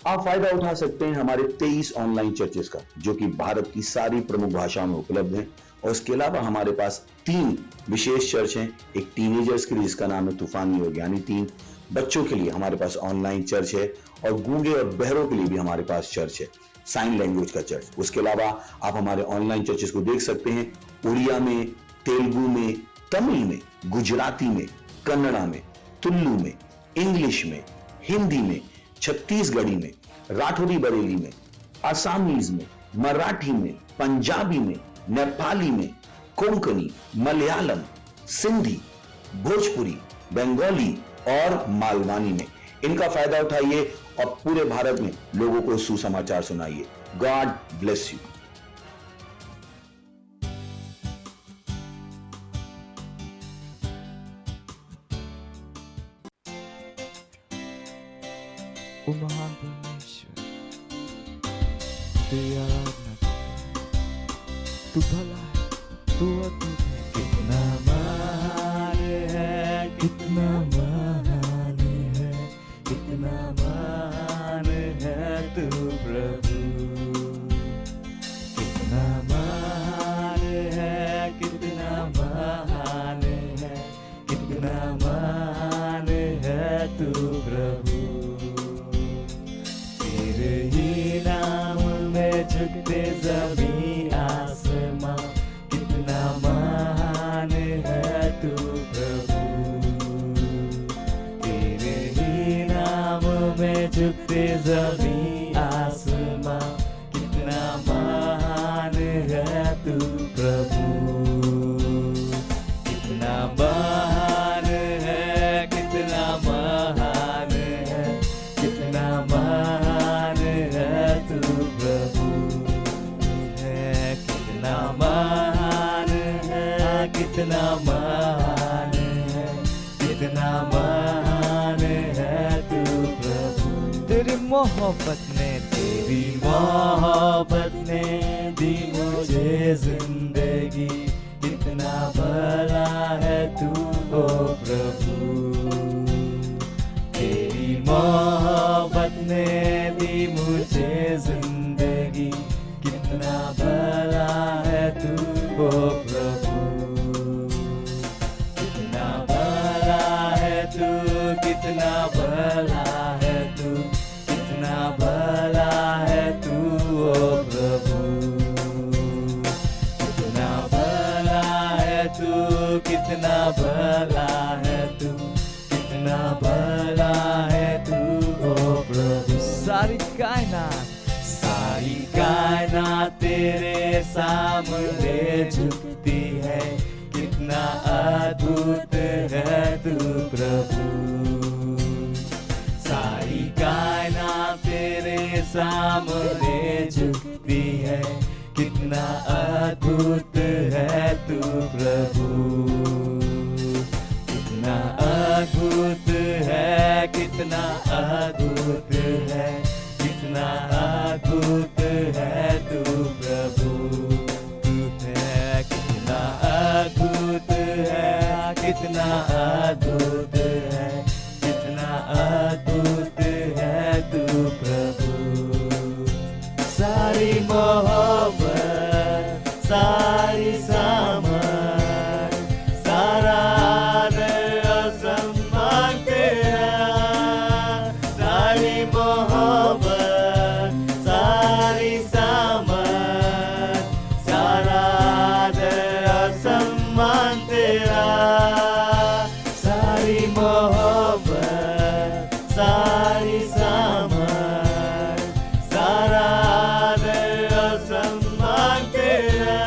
आप फायदा उठा सकते हैं हमारे 23 ऑनलाइन चर्चेस का, जो कि भारत की सारी प्रमुख भाषाओं में उपलब्ध हैं। और इसके अलावा हमारे पास 3 विशेष चर्च हैं। एक टीनेजर्स के लिए जिसका नाम है तूफानी योग यानी 3, बच्चों के लिए हमारे पास ऑनलाइन चर्च है, और गूंगे और बहरों के लिए भी हमारे पास चर्च है, साइन लैंग्वेज का चर्च। उसके अलावा आप हमारे ऑनलाइन चर्चेस को देख सकते हैं उड़िया में, तेलुगु में, तमिल में, गुजराती में, कन्नड़ा में, तुलु में, इंग्लिश में, हिंदी में, छत्तीसगढ़ी में, राठौरी बरेली में, आसामीज में, मराठी में, पंजाबी में, नेपाली में, कोंकणी, मलयालम, सिंधी, भोजपुरी, बंगाली और मालवानी में। इनका फायदा उठाइए और पूरे भारत में लोगों को सुसमाचार सुनाइए। God bless you. O महान परमेश्वर, तेरी आराधना करते हैं। तू भला है, तू अद्भुत है। कितना महान है, कितना महान है, कितना महान है तू प्रभु। कितना महान है, कितना महान है, कितना महान है तू प्रभु। तेरे ही नाम में झुकते ज़मीं आसमां, कितना महान है तू प्रभु। तेरे ही नाम में झुकते ज़मीं आसमां, कितना महान है तू प्रभु। कितना महान है, कितना महान है, कितना महान है तू प्रभु है। कितना महान है, कितना महान है, कितना महान है तू प्रभु। तेरी मोहब्बत ने दी मुझे जिंदगी, कितना भला है तू ओ प्रभु। तेरी मोहब्बत ने दी मुझे जिंदगी, कितना भला है तू ओ प्रभु। कितना भला है तू, कितना भला है तू, कितना भला है तू ओ प्रभु। कितना भला है तू, कितना भला है तू, कितना भला है तू ओ प्रभु। सारी कायनात तेरे सामने झुकती है, कितना अद्भुत है तू प्रभु। सारी कायनात तेरे सामने झुकती है, कितना अद्भुत है तू प्रभु। कितना अद्भुत है, कितना अद्भुत है, कितना अद्भुत है तू प्रभु। तू है कितना अद्भुत है, कितना अद्भुत है, कितना अद्भुत है तू प्रभु। सारी मोहब्बत, सारी सामर्थ, सारा आदर और सम्मान तेरा। सारी मोहब्बत, सारी सामर्थ, सारा आदर और सम्मान तेरा। सारी मोहब्बत, सारी सामर्थ, सारा आदर और सम्मान तेरा।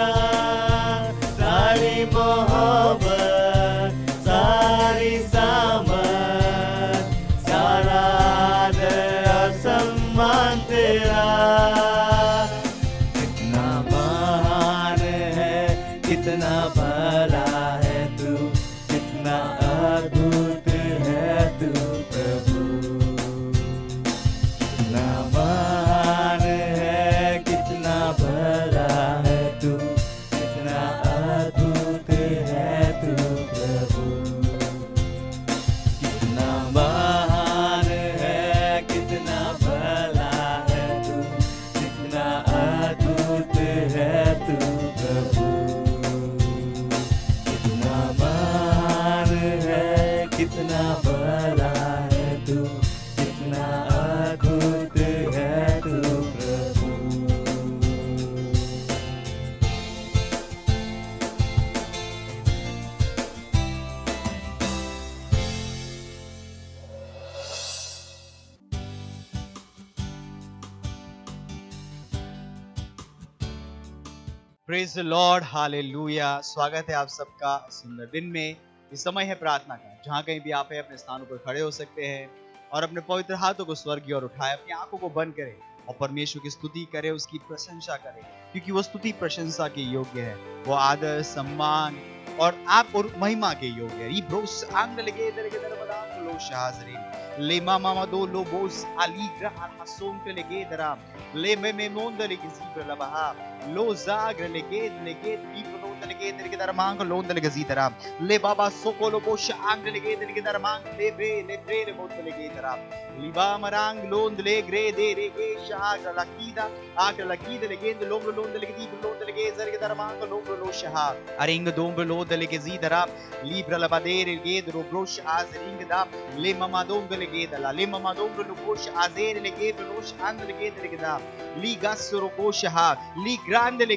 Praise the Lord, hallelujah. स्वागत है आप सबका सुंदर दिन में। इस समय है प्रार्थना का, जहाँ कहीं भी आप है अपने स्थानों पर खड़े हो सकते हैं और अपने पवित्र हाथों को स्वर्ग की ओर उठाए, अपनी आंखों को बंद करें और परमेश्वर की स्तुति करें, उसकी प्रशंसा करें, क्योंकि वो स्तुति प्रशंसा के योग्य है। वो आदर, सम्मान और आप और महिमा के योग्य है। ब्रोस आंग लगे दरगे दरबदाम लो शाहजरीन ले मामा दो लो बोस अली ग्रह हसों के लगे दरा ले में मोंद लगे जीब्र लबहा लो जाग्र लगे दी प्रोद लगे दरगे दरमांग लोंद लगे जीदरा ले बाबा सोकोलो बोश आंग लगे दरगे दरमांग ले ब्रे ले मोंद लगे दरा लिबा मरांग लोंद ले ग्रे दे रे गे शाग लकीदा आग लकीद लगे लोंग लोंद लगे दी लोंद लगे दरगे दरमांग लोंग लो शहा अरिंग दोंग लोंद लगे जीदरा लिब्रा लबादेर लगे दरो ब्रोश आजरिंग दा ले ममा दोंग लगे दला ले ममा दोंग लो बोश आजेर लगे ब्रोश आंग लगे दरगे दा ली गासरो कोशहा ली ग्रांड ले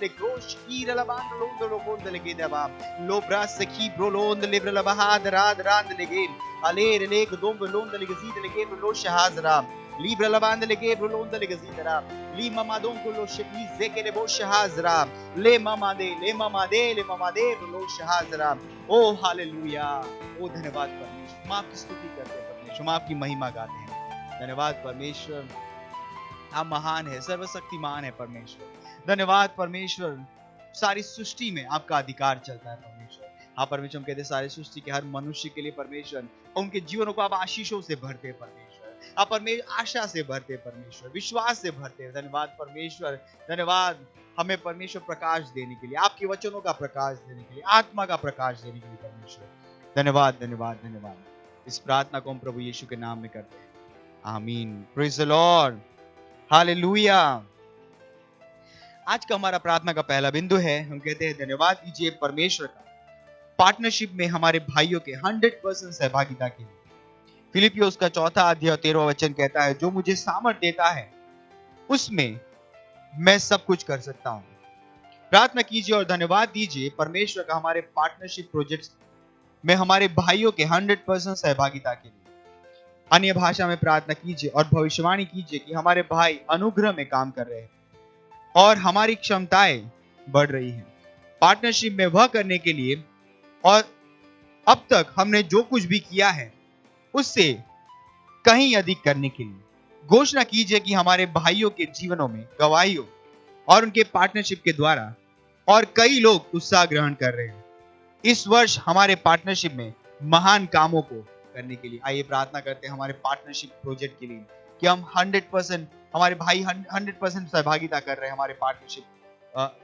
ग्रोश ईर लबांग लोंद लो बोंद लगे दबा लो ब्रा सखी ब्रो लोंद लिब्रा लबहाद राद रांद लगे अलेर लेक दोंग लोंद लगे जीद लगे bro शहाजरा Libra lavanda le gebro londa le gazidara li mama don lo shabiz zeke le bo shahazra le mama de lo shahazra oh hallelujah oh धन्यवाद परमेश्वर। हम आपकी स्तुति करते हैं परमेश्वर, हम आपकी महिमा गाते हैं। धन्यवाद परमेश्वर, आप महान है, सर्वशक्तिमान है परमेश्वर। धन्यवाद परमेश्वर, सारी सृष्टि में आपका अधिकार चलता है परमेश्वर। हाँ परमेश्वर, हम कहते हैं सारी सृष्टि के हर मनुष्य के लिए परमेश्वर उनके जीवनों को आप आशीषों से भरते हैं परमेश्वर, आप परमेश्वर आशा से भरते परमेश्वर, विश्वास से भरते। धन्यवाद परमेश्वर, धन्यवाद हमें परमेश्वर प्रकाश देने के लिए, आपके वचनों का प्रकाश देने के लिए, आत्मा का प्रकाश देने के लिए परमेश्वर। धन्यवाद धन्यवाद धन्यवाद। इस प्रार्थना को हम प्रभु यीशु के नाम में करते हैं, आमीन। Praise the Lord, hallelujah. आज का हमारा प्रार्थना का पहला बिंदु है, हम कहते हैं धन्यवाद कीजिए परमेश्वर का पार्टनरशिप में हमारे भाइयों के 100% सहभागिता के लिए। फिलिपियों का 4 अध्याय 13वां वचन कहता है, जो मुझे सामर्थ देता है उसमें मैं सब कुछ कर सकता हूं। प्रार्थना कीजिए और धन्यवाद दीजिए परमेश्वर का हमारे पार्टनरशिप प्रोजेक्ट्स में हमारे भाइयों के 100% सहभागिता के लिए। अन्य भाषा में प्रार्थना कीजिए और भविष्यवाणी कीजिए कि हमारे भाई अनुग्रह में काम कर रहे हैं और हमारी क्षमताएं बढ़ रही हैं पार्टनरशिप में वह करने के लिए, और अब तक हमने जो कुछ भी किया है उससे कहीं अधिक करने के लिए। घोषणा कीजिए कि हमारे भाइयों के जीवनों में गवाहियों और उनके पार्टनरशिप के द्वारा और कई लोग उत्साह ग्रहण कर रहे हैं इस वर्ष हमारे पार्टनरशिप में महान कामों को करने के लिए। आइए प्रार्थना करते हैं हमारे पार्टनरशिप प्रोजेक्ट के लिए कि हम 100% हमारे भाई 100% सहभागिता कर रहे हैं हमारे पार्टनरशिप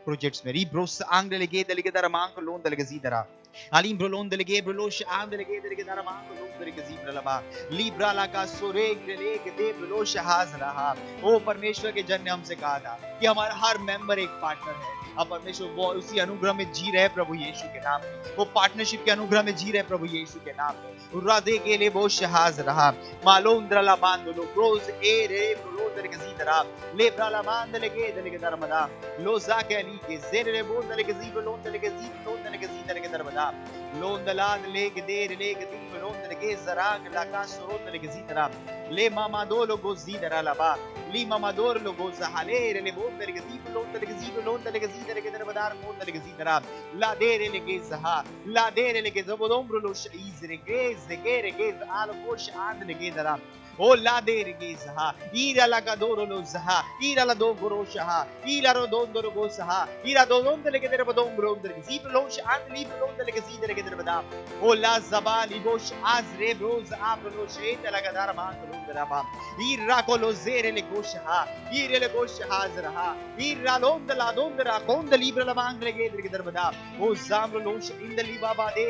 प्रोजेक्ट्स में। रीब्रोस आंग लगे दलगे दरमांग लोन दलगे जीदरा अलीम ब्रोलोन दलगे ब्रोलोश आंग लगे दलगे दरमांग लोन दलगे जीब्रा लबा लीब्रा ला का सोरेग लेग दे ब्रोलोश हाज रहा। ओ परमेश्वर के जन ने हमसे कहा था कि हमारा हर मेंबर एक पार्टनर है। अब परमेश्वर वो उसी अनुग्रह में जी रहे प्रभु यीशु के नाम में, वो पार्टनरशिप के अनुग्रह में जी रहे प्रभु यीशु के नाम में। राधे के लिए वो शहाज रहा मालोंद्रला बांध लो क्रोज ए रे ब्रोलो दलगे जीदरा ले ब्राला बांध लगे दलगे दरमदा लोजा के अली के जेर रे बोल दलगे जीब लोन दलगे जीब लोन दलगे जी दलगे दरमदा लोन दलाद लेग देर लेग दी लोन दलगे जराग लाका सुरोन दलगे जीदरा ले मामा दो लोगो जीदरा लबा ली मामा दोर लोगो जहाले रे बोल दलगे जीब लोन दलगे जीब लोन दलगे जी दलगे दरमदार मोन दलगे जीदरा ला देर लेगे जहा ला देर लेगे जबोदोम ब्रोलो शईज रे गेज गे आल कोश आंद लेगे दरा ओ ला देर गे जहा ईरा लगा दोरो लो जहा ईरा ला दो गोरो शहा ईरा रो दोन दोरो गो सहा ईरा दो दोन दलगे दर बदोम ब्रोम दलगे जीब लोश आंद ली ब्रोम दलगे जी दलगे दर बदा ओ ला जबाली बोश आज रे ब्रोज आप लो शे दलगा दार मान लो दराबा ईरा को लो जेरे ले गोशहा ईरे ले गोश हाज रहा ईरा लोम दला दोम दरा कौन दली ब्र लमांग लगे दलगे दर बदा ओ जाम लोश इंदली बाबा दे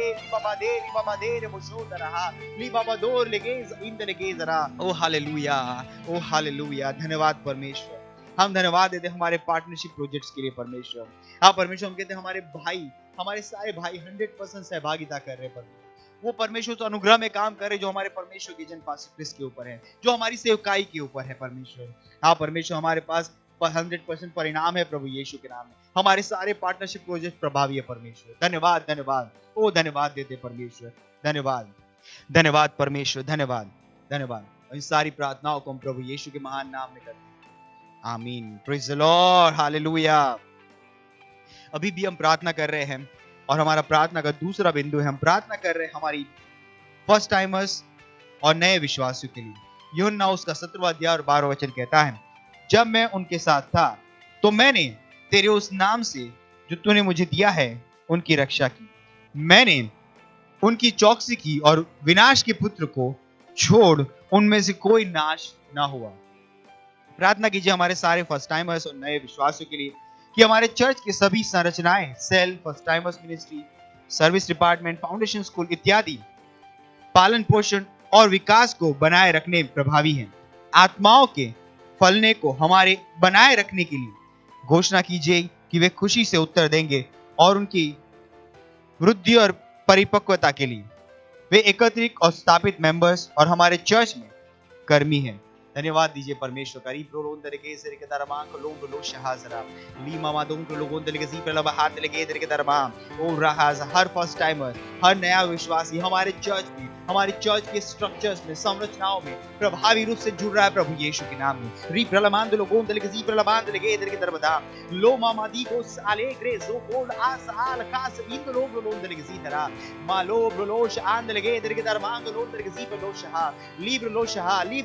रे मुशो दरहा ली बाबा दोर लगे इंद लगे जरा। ओ हालेलुया, धन्यवाद परमेश्वर। हम धन्यवाद देते हैं हमारे पार्टनरशिप प्रोजेक्ट्स के लिए परमेश्वर। हाँ परमेश्वर, हम कहते हैं हमारे भाई, हमारे सारे भाई 100% सहभागिता कर रहे हैं परमेश्वर। वो परमेश्वर तो अनुग्रह में काम कर रहे जो हमारे परमेश्वर के जन पास क्रिस्त के ऊपर है, जो हमारी सेवकाई के ऊपर है परमेश्वर। हाँ परमेश्वर, हमारे पास 100% परिणाम है प्रभु यीशु के नाम में। हमारे सारे पार्टनरशिप प्रोजेक्ट प्रभावी है परमेश्वर। धन्यवाद धन्यवाद, ओ धन्यवाद देते परमेश्वर। धन्यवाद धन्यवाद परमेश्वर, धन्यवाद धन्यवाद। इन सारी प्रार्थनाओं को हम प्रभु यीशु के महान नाम में करते हैं, आमीन। Praise the Lord, hallelujah. अभी भी हम प्रार्थना कर रहे हैं और हमारा प्रार्थना का दूसरा बिंदु है, हम प्रार्थना कर रहे हैं हमारी फर्स्ट टाइमर्स और नए विश्वासियों के लिए। यूहन्ना उसका 17वां अध्याय और 12वां वचन कहता है, जब मैं उनके साथ था तो मैंने तेरे उस नाम से जो तूने मुझे दिया है उनकी रक्षा की, मैंने उनकी चौकसी की और विनाश के पुत्र को छोड़ उनमें से कोई नाश ना हुआ। प्रार्थना कीजिए हमारे सारे फर्स्ट टाइमर्स और नए विश्वासियों के लिए कि हमारे चर्च के सभी संरचनाएं, cell, first timers ministry, service department, foundation school इत्यादि पालन पोषण और विकास को बनाए रखने में प्रभावी हैं। आत्माओं के फलने को हमारे बनाए रखने के लिए घोषणा कीजिए कि वे खुशी से उत्तर देंगे और उनकी वृद्धि और परिपक्वता के लिए वे एकत्रित और स्थापित मेंबर्स और हमारे चर्च में कर्मी हैं। धन्यवाद दीजिए परमेश्वर का। रीप्रोलोन दरके से के दरमां को लोग लो शहाजरा ली मामा दों को लोगों दरके सी पर लबा हाथ लगे दरके दरमां ओ रहाज हर फर्स्ट टाइमर, हर नया विश्वासी हमारे चर्च में, हमारे चर्च के स्ट्रक्चर्स में, संरचनाओं में प्रभावी रूप से जुड़ रहा है प्रभु यीशु के नाम में। रीप्रलमान लोगों दरके सी पर लबान दरके दरके दरबदा लो मामा दी को साले ग्रे जो कोल आस आल कास इन लोग लोग दरके सी तरह मालो ब्रोलोश आंद लगे दरके दरमां को लोग दरके सी पर लो शहा लिब्र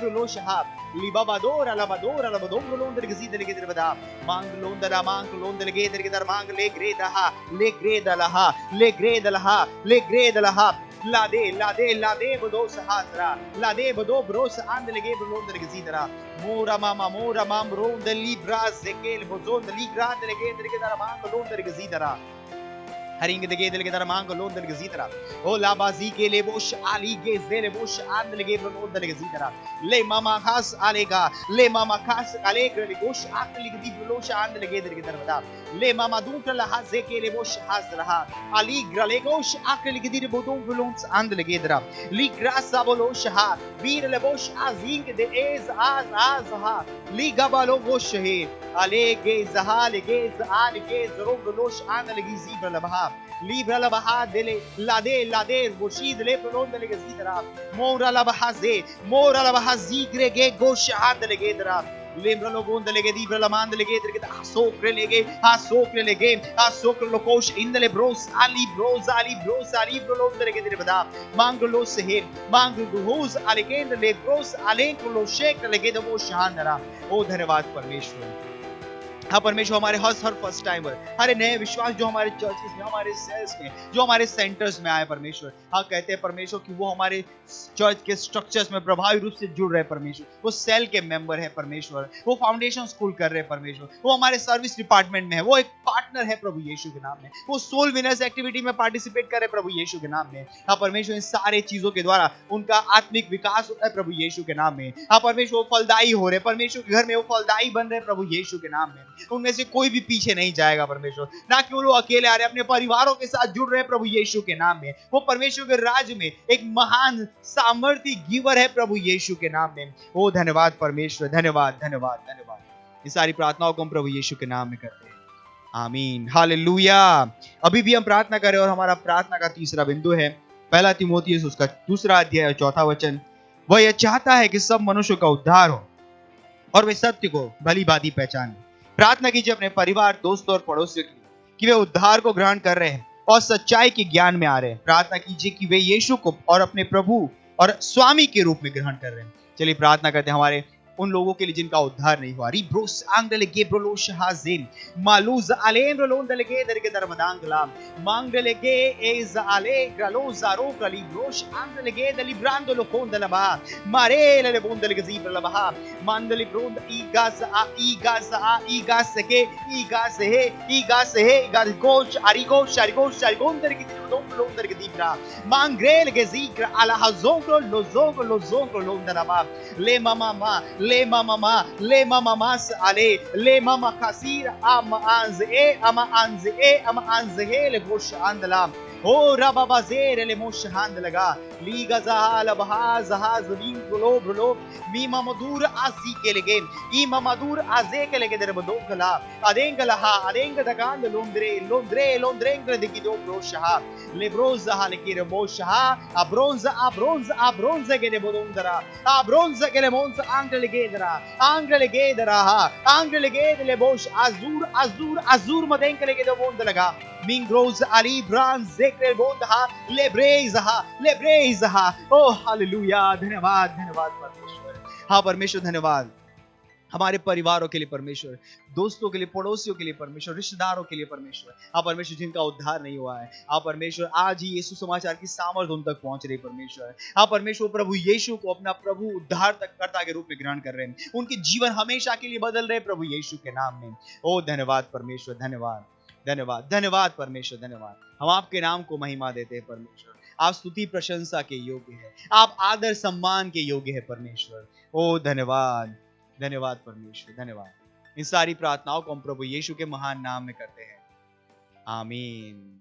लो शहा लिबाबादोर अलबादोर अलबादोर लोंदर गसी दरके दरबदा मांग लोंदरा मांग लोंदर गे दरके दर मांग ले ग्रे दहा ले ग्रे दलहा ले ग्रे दलहा ले ग्रे दलहा लादे लादे लादे बदो सहासरा लादे बदो ब्रोस आंद लगे लोंदर गसी दरा मोरा माम रोंदली ब्रास जेकेल बोजोन दली ग्रांद लगे दरके दर मांग लोंदर गसी दरा हरिंग दगे दिल के दर मांग लोन दल गजीतरा ओ लाबाजी के ले बोश आली के जेले बोश आंद लगे लोन दल गजीतरा ले मामा खास आलेगा ले मामा खास आले के ले बोश आंद लगे दी बोश आंद लगे दिल के दर बता ले मामा दूट लहा जे के ले बोश हास रहा आली ग्रले गोश आक लगे दी बोदों बोलों आंद लगे दरा ली ग्रासा बोलोश हा वीर ले बोश आजिंग दे एज आज हा ली गबालो गोश हे आले के जहाल के जाल के जरो बोलोश आंद लगी जीब लबहा Libra la baha dele la de boshid le prolon dele gezidra mora la baha zigre ge gosha dele gedra Libra lo gon dele gedibra la man dele gedre ge sokre lege sokre lo kosh indele bros ali prolon dele gedre bada manglo seher manglo hus ale gendele bros ale lo shek lege de wo shahandara ओ धन्यवाद परमेश्वर। हाँ परमेश्वर, हमारे हर first timer, हर नए विश्वास जो हमारे churches में, हमारे सेल्स में, जो हमारे सेंटर्स में आए परमेश्वर, हाँ कहते हैं परमेश्वर कि वो हमारे चर्च के स्ट्रक्चर्स में प्रभावी रूप से जुड़ रहे परमेश्वर, वो सेल के मेंबर है परमेश्वर, वो फाउंडेशन स्कूल कर रहे हैं परमेश्वर, वो हमारे सर्विस डिपार्टमेंट में है, वो एक पार्टनर है प्रभु यीशु के नाम में, वो सोल विनर्स एक्टिविटी में पार्टिसिपेट कर रहे प्रभु यीशु के नाम में। हाँ परमेश्वर, इन सारे चीजों के द्वारा उनका आत्मिक विकास होता है प्रभु यीशु के नाम में। हाँ परमेश्वर, वो फलदायी हो रहे परमेश्वर के घर में, वो फलदायी बन रहे प्रभु यीशु के नाम में, उनमें से कोई भी पीछे नहीं जाएगा परमेश्वर, ना कि वो लोग अकेले आ रहे, अपने परिवारों के साथ जुड़ रहे प्रभु यीशु के नाम में। वो परमेश्वर के राज्य में एक महान सामर्थ्य गिवर है प्रभु यीशु के नाम में। ओ धन्यवाद परमेश्वर, धन्यवाद धन्यवाद धन्यवाद। ये सारी प्रार्थनाओं को हम प्रभु यीशु के नाम में करते हैं, आमीन, हालेलुया। अभी भी हम प्रार्थना करें और हमारा प्रार्थना का तीसरा बिंदु है पहला तीमुथियुस उसका 2 अध्याय 4 वचन। वह यह चाहता है कि सब मनुष्यों का उद्धार हो और वे सत्य को भली भांति पहचाने। प्रार्थना कीजिए अपने परिवार, दोस्तों और पड़ोसियों के लिए कि वे उद्धार को ग्रहण कर रहे हैं और सच्चाई के ज्ञान में आ रहे हैं। प्रार्थना कीजिए कि वे यीशु को और अपने प्रभु और स्वामी के रूप में ग्रहण कर रहे हैं। चलिए प्रार्थना करते हैं हमारे उन लोगों के लिए जिनका उद्धार नहीं हुआ। रिब्रोस आंगले के ब्रोलोश हाजिन मालूज अलेन रोलोन दलगे दरके दरमदांगलाम मांगले के एज आले ग्रलो जारो ग्रली ब्रोश आंगले के दली ब्रांडो लोकोन दलबा मारे ले बोंदल के जीब लबहा मांदली ब्रोंद ईगास के गोश अरिगोन दर की लोन दर के दीबरा मांग्रेल के जीग्र अला हजोंगो लोजोंगो लोन दलबा ले मामा मास आले ले मामा खासीर ama anze le gosh andala ओ रबाबाजेर ले मोशहांद लगा लीगा जहाल बहाज जहाज वीम ग्लो ब्लो मीमा मधुर आजी के लगे ईमा मधुर आजे के लगे दर बदो कला अदेंगला हा अदेंग दगांद लोंद्रे लोंद्रे लोंद्रेंग दिकी दो ब्रोशहा ले ब्रोज हा ले किर मोशहा a bronze के ले बोदोंदरा a bronze के ले मोंस आंगले गेदरा आंगले गेद ले बोश azur मदेंग के लगे दो बोंद लगा Mingroz Ali Brand Zekre Bondha Lebrezaha Oh hallelujah धन्यवाद परमेश्वर हाँ परमेश्वर धन्यवाद हमारे परिवारों के लिए परमेश्वर दोस्तों के लिए पड़ोसियों के लिए परमेश्वर रिश्तेदारों के लिए परमेश्वर हाँ परमेश्वर जिनका उद्धार नहीं हुआ है हाँ परमेश्वर आज ही यीशु समाचार की सामर्थ उन तक पहुंच रही परमेश्वर हाँ परमेश्वर प्रभु यीशु को अपना प्रभु उद्धार तक कर्ता के रूप में ग्रहण कर रहे हैं उनके जीवन हमेशा के लिए बदल रहे प्रभु यीशु के नाम में ओ धन्यवाद परमेश्वर धन्यवाद परमेश्वर धन्यवाद हम आपके नाम को महिमा देते हैं परमेश्वर आप स्तुति प्रशंसा के योग्य है आप आदर सम्मान के योग्य है परमेश्वर ओ धन्यवाद परमेश्वर धन्यवाद इन सारी प्रार्थनाओं को हम प्रभु यीशु के महान नाम में करते हैं आमीन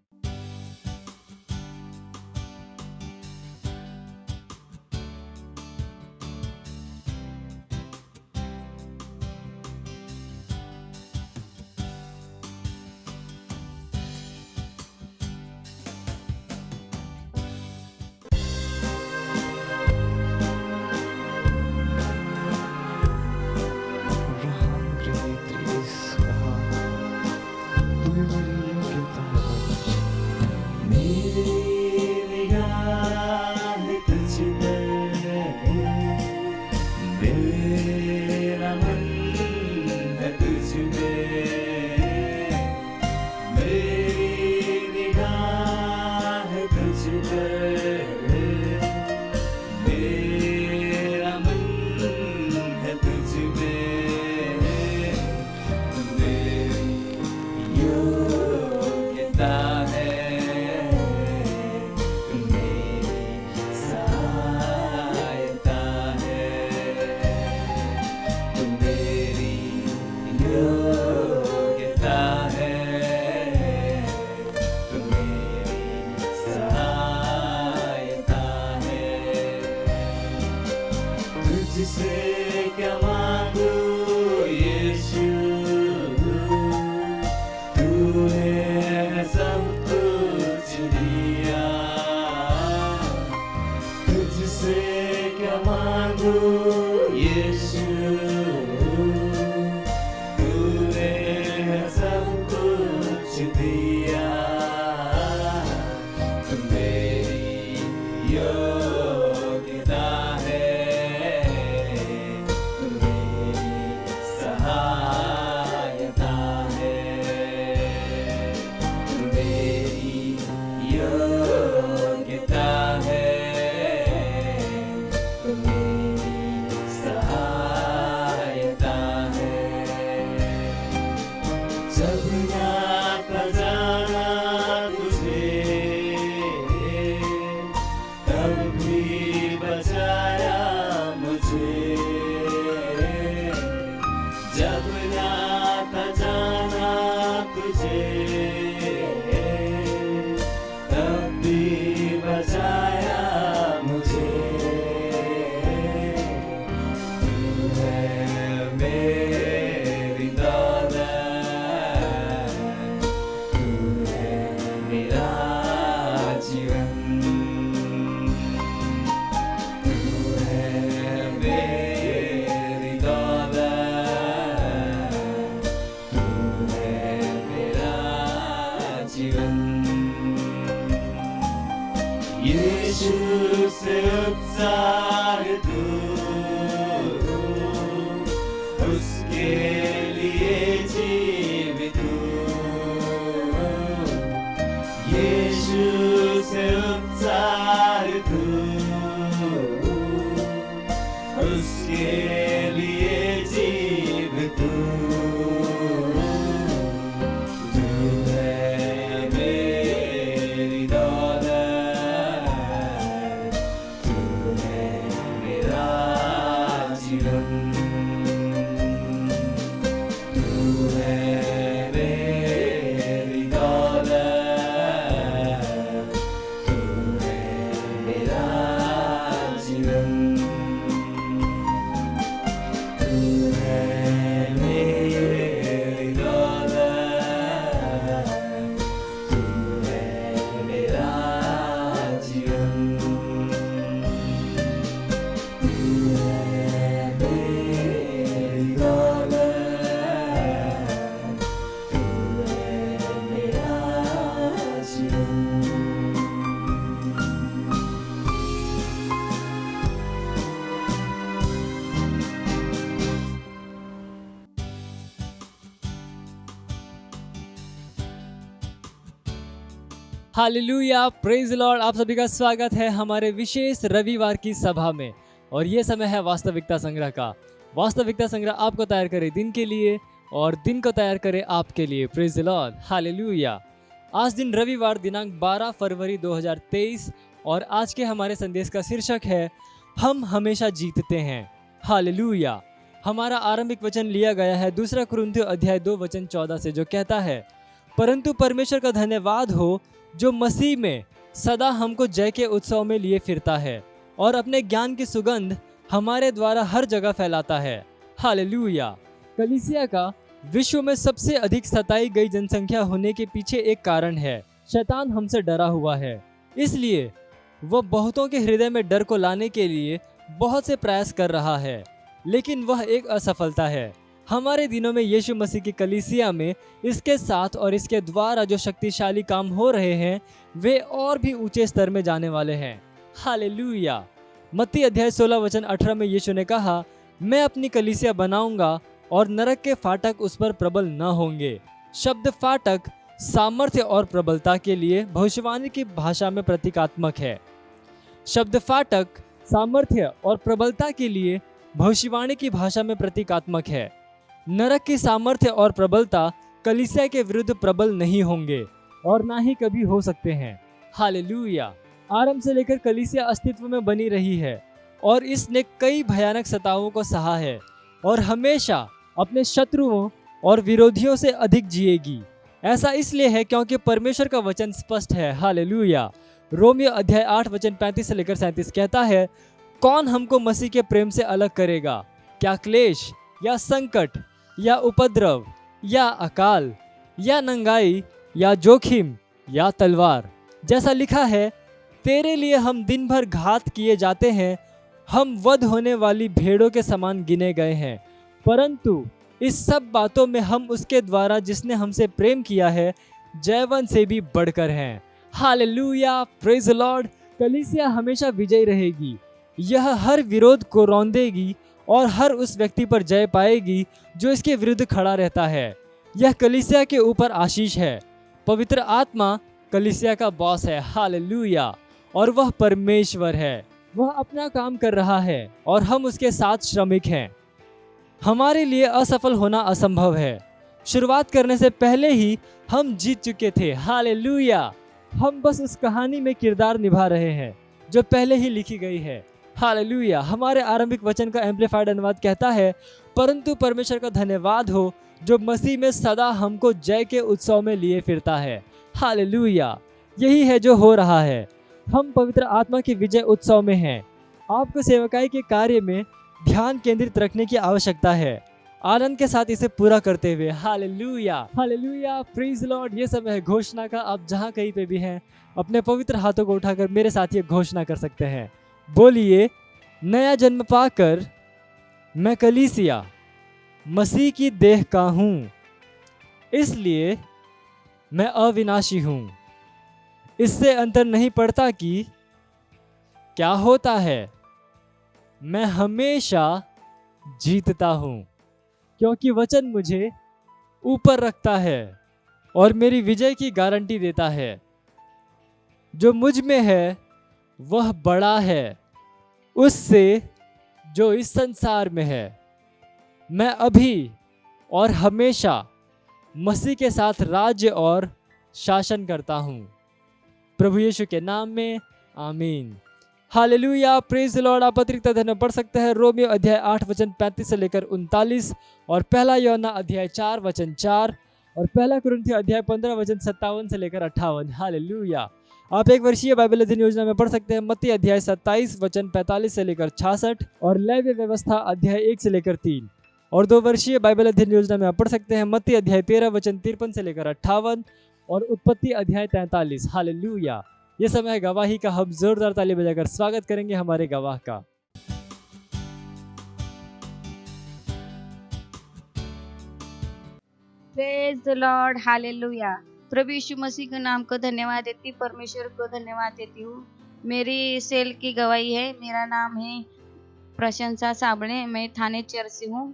हालेलुया, प्रेज लॉर्ड। आप सभी का स्वागत है हमारे विशेष रविवार की सभा में। और ये समय है वास्तविकता संग्रह का। वास्तविकता संग्रह आपको तैयार करे दिन के लिए और दिन को तैयार करे आपके लिए। Praise Lord, hallelujah. आज दिन रविवार दिनांक 12 फरवरी 2023 और आज के हमारे संदेश का शीर्षक है हम हमेशा जीतते हैं। हालेलुया। हमारा आरंभिक वचन लिया गया है 2 कुरिन्थियों अध्याय 2 वचन 14 से, जो कहता है, परंतु परमेश्वर का धन्यवाद हो जो मसीह में सदा हमको जय के उत्सव में लिए फिरता है और अपने ज्ञान की सुगंध हमारे द्वारा हर जगह फैलाता है। हालेलुया। कलीसिया का विश्व में सबसे अधिक सताई गई जनसंख्या होने के पीछे एक कारण है, शैतान हमसे डरा हुआ है। इसलिए वह बहुतों के हृदय में डर को लाने के लिए बहुत से प्रयास कर रहा है, लेकिन वह एक असफलता है। हमारे दिनों में यीशु मसीह की कलीसिया में इसके साथ और इसके द्वारा जो शक्तिशाली काम हो रहे हैं वे और भी ऊंचे स्तर में जाने वाले हैं। हालेलुया। मत्ती अध्याय 16 वचन 18 में यीशु ने कहा, मैं अपनी कलीसिया बनाऊंगा और नरक के फाटक उस पर प्रबल न होंगे। शब्द फाटक सामर्थ्य और प्रबलता के लिए भविष्यवाणी की भाषा में प्रतीकात्मक है। शब्द फाटक सामर्थ्य और प्रबलता के लिए भविष्यवाणी की भाषा में प्रतीकात्मक है। नरक की सामर्थ्य और प्रबलता कलीसिया के विरुद्ध प्रबल नहीं होंगे और ना ही कभी हो सकते हैं। हालेलुया। आरंभ से लेकर कलीसिया अस्तित्व में बनी रही है और इसने कई भयानक सतावों को सहा है और हमेशा अपने शत्रुओं और विरोधियों से अधिक जिएगी। ऐसा इसलिए है क्योंकि परमेश्वर का वचन स्पष्ट है। हालेलुया। रोमियो अध्याय 8 वचन 35 से लेकर 37 कहता है, कौन हमको मसीह के प्रेम से अलग करेगा? क्या क्लेश या संकट या उपद्रव या अकाल या नंगाई या जोखिम या तलवार? जैसा लिखा है, तेरे लिए हम दिन भर घात किए जाते हैं, हम वध होने वाली भेड़ों के समान गिने गए हैं। परंतु इस सब बातों में हम उसके द्वारा जिसने हमसे प्रेम किया है जयवंत से भी बढ़कर हैं। Hallelujah, praise the Lord. कलीसिया हमेशा विजयी रहेगी। यह हर विरोध को रौंदेगी और हर उस व्यक्ति पर जय पाएगी जो इसके विरुद्ध खड़ा रहता है। यह कलीसिया के ऊपर आशीष है। पवित्र आत्मा कलीसिया का बॉस है। हालेलुया। और वह परमेश्वर है। वह अपना काम कर रहा है और हम उसके साथ श्रमिक हैं। हमारे लिए असफल होना असंभव है। शुरुआत करने से पहले ही हम जीत चुके थे। हालेलुया। हम बस उस कहानी में किरदार निभा रहे हैं जो पहले ही लिखी गई है। हालेलुया। हमारे आरंभिक वचन का एम्पलीफाइड अनुवाद कहता है, परंतु परमेश्वर का धन्यवाद हो जो मसीह में सदा हमको जय के उत्सव में लिए फिरता है। हालेलुया। यही है जो हो रहा है। हम पवित्र आत्मा के विजय उत्सव में हैं। आपको सेवकाई के कार्य में ध्यान केंद्रित रखने की आवश्यकता है, आनंद के साथ इसे पूरा करते हुए। हालेलुया। Hallelujah, praise Lord. ये समय है घोषणा का। आप जहाँ कहीं पे भी हैं अपने पवित्र हाथों को उठाकर मेरे साथ ये घोषणा कर सकते हैं। बोलिए, नया जन्म पाकर मैं कलीसिया मसीह की देह का हूँ, इसलिए मैं अविनाशी हूँ। इससे अंतर नहीं पड़ता कि क्या होता है, मैं हमेशा जीतता हूँ, क्योंकि वचन मुझे ऊपर रखता है और मेरी विजय की गारंटी देता है। जो मुझ में है वह बड़ा है उससे जो इस संसार में है। मैं अभी और हमेशा मसीह के साथ राज्य और शासन करता हूँ। प्रभु यीशु के नाम में आमीन। Hallelujah, praise the Lord. आप अतिरिक्त अध्ययन पढ़ सकते हैं रोमियो अध्याय 8 वचन 35 से लेकर 39 और पहला यूहन्ना अध्याय 4 वचन 4 और पहला कुरिन्थियों अध्याय 15 वचन 57 से लेकर 58। हालेलुया। आप एक वर्षीय बाइबल अध्ययन योजना में पढ़ सकते हैं मत्ती अध्याय 27 वचन 45 से लेकर 66 और लेवी व्यवस्था अध्याय 1 से लेकर 3 और 2 वर्षीय बाइबल अध्ययन योजना में आप पढ़ सकते हैं मत्ती अध्याय 13 वचन 53 से लेकर 58 और उत्पत्ति अध्याय 43। हालेलुया। ये समय है गवाही का। हम जोरदार ताली बजाकर स्वागत करेंगे हमारे गवाह का। Praise the Lord, hallelujah. प्रभु यीशु मसीह के नाम को धन्यवाद देती, परमेश्वर को धन्यवाद देती हूँ। मेरी सेल की गवाही है। मेरा नाम है प्रशंसा साबणे, मैं थाने चर्च से हूँ।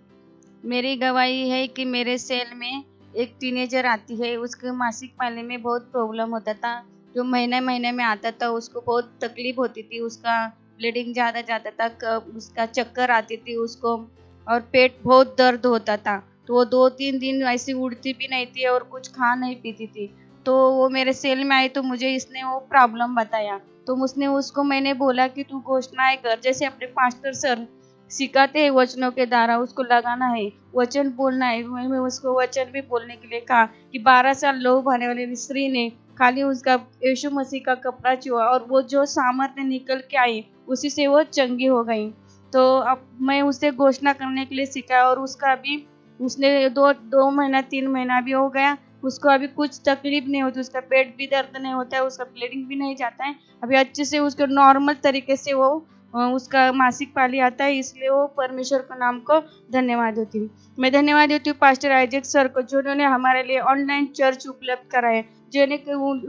मेरी गवाही है कि मेरे सेल में एक टीनेजर आती है, उसके मासिक पाले में बहुत प्रॉब्लम होता था। जो महीने महीने में आता था उसको बहुत तकलीफ होती थी, उसका ब्लीडिंग ज़्यादा जाता था, उसका चक्कर आती थी उसको, और पेट बहुत दर्द होता था। तो वो 2-3 दिन ऐसी उड़ती भी नहीं थी और कुछ खा नहीं पीती थी। तो वो मेरे सेल में आई तो मुझे इसने वो प्रॉब्लम बताया। तो उसको मैंने बोला कि तू घोषणाएं कर, जैसे अपने पास्टर सर सिखाते हैं वचनों के द्वारा उसको लगाना है, वचन बोलना है। मैंने उसको वचन भी बोलने के लिए कहा कि 12 साल लोभ आने वाली स्त्री ने खाली उसका यीशु मसीह का कपड़ा छुआ और वो जो सामर्थ्य निकल के आई उसी से वो चंगी हो गई। तो अब मैं उसे घोषणा करने के लिए सिखाया और उसका अभी उसने 2 महीना 3 महीना भी हो गया, उसको अभी कुछ तकलीफ नहीं होती, उसका पेट भी दर्द नहीं होता है, उसका ब्लीडिंग भी नहीं जाता है। अभी अच्छे से उसको नॉर्मल तरीके से वो उसका मासिक पाली आता है, इसलिए वो परमेश्वर के नाम को धन्यवाद देती हूँ। मैं धन्यवाद देती हूँ पास्टर आइजैक सर को, जिन्होंने हमारे लिए ऑनलाइन चर्च उपलब्ध कराए,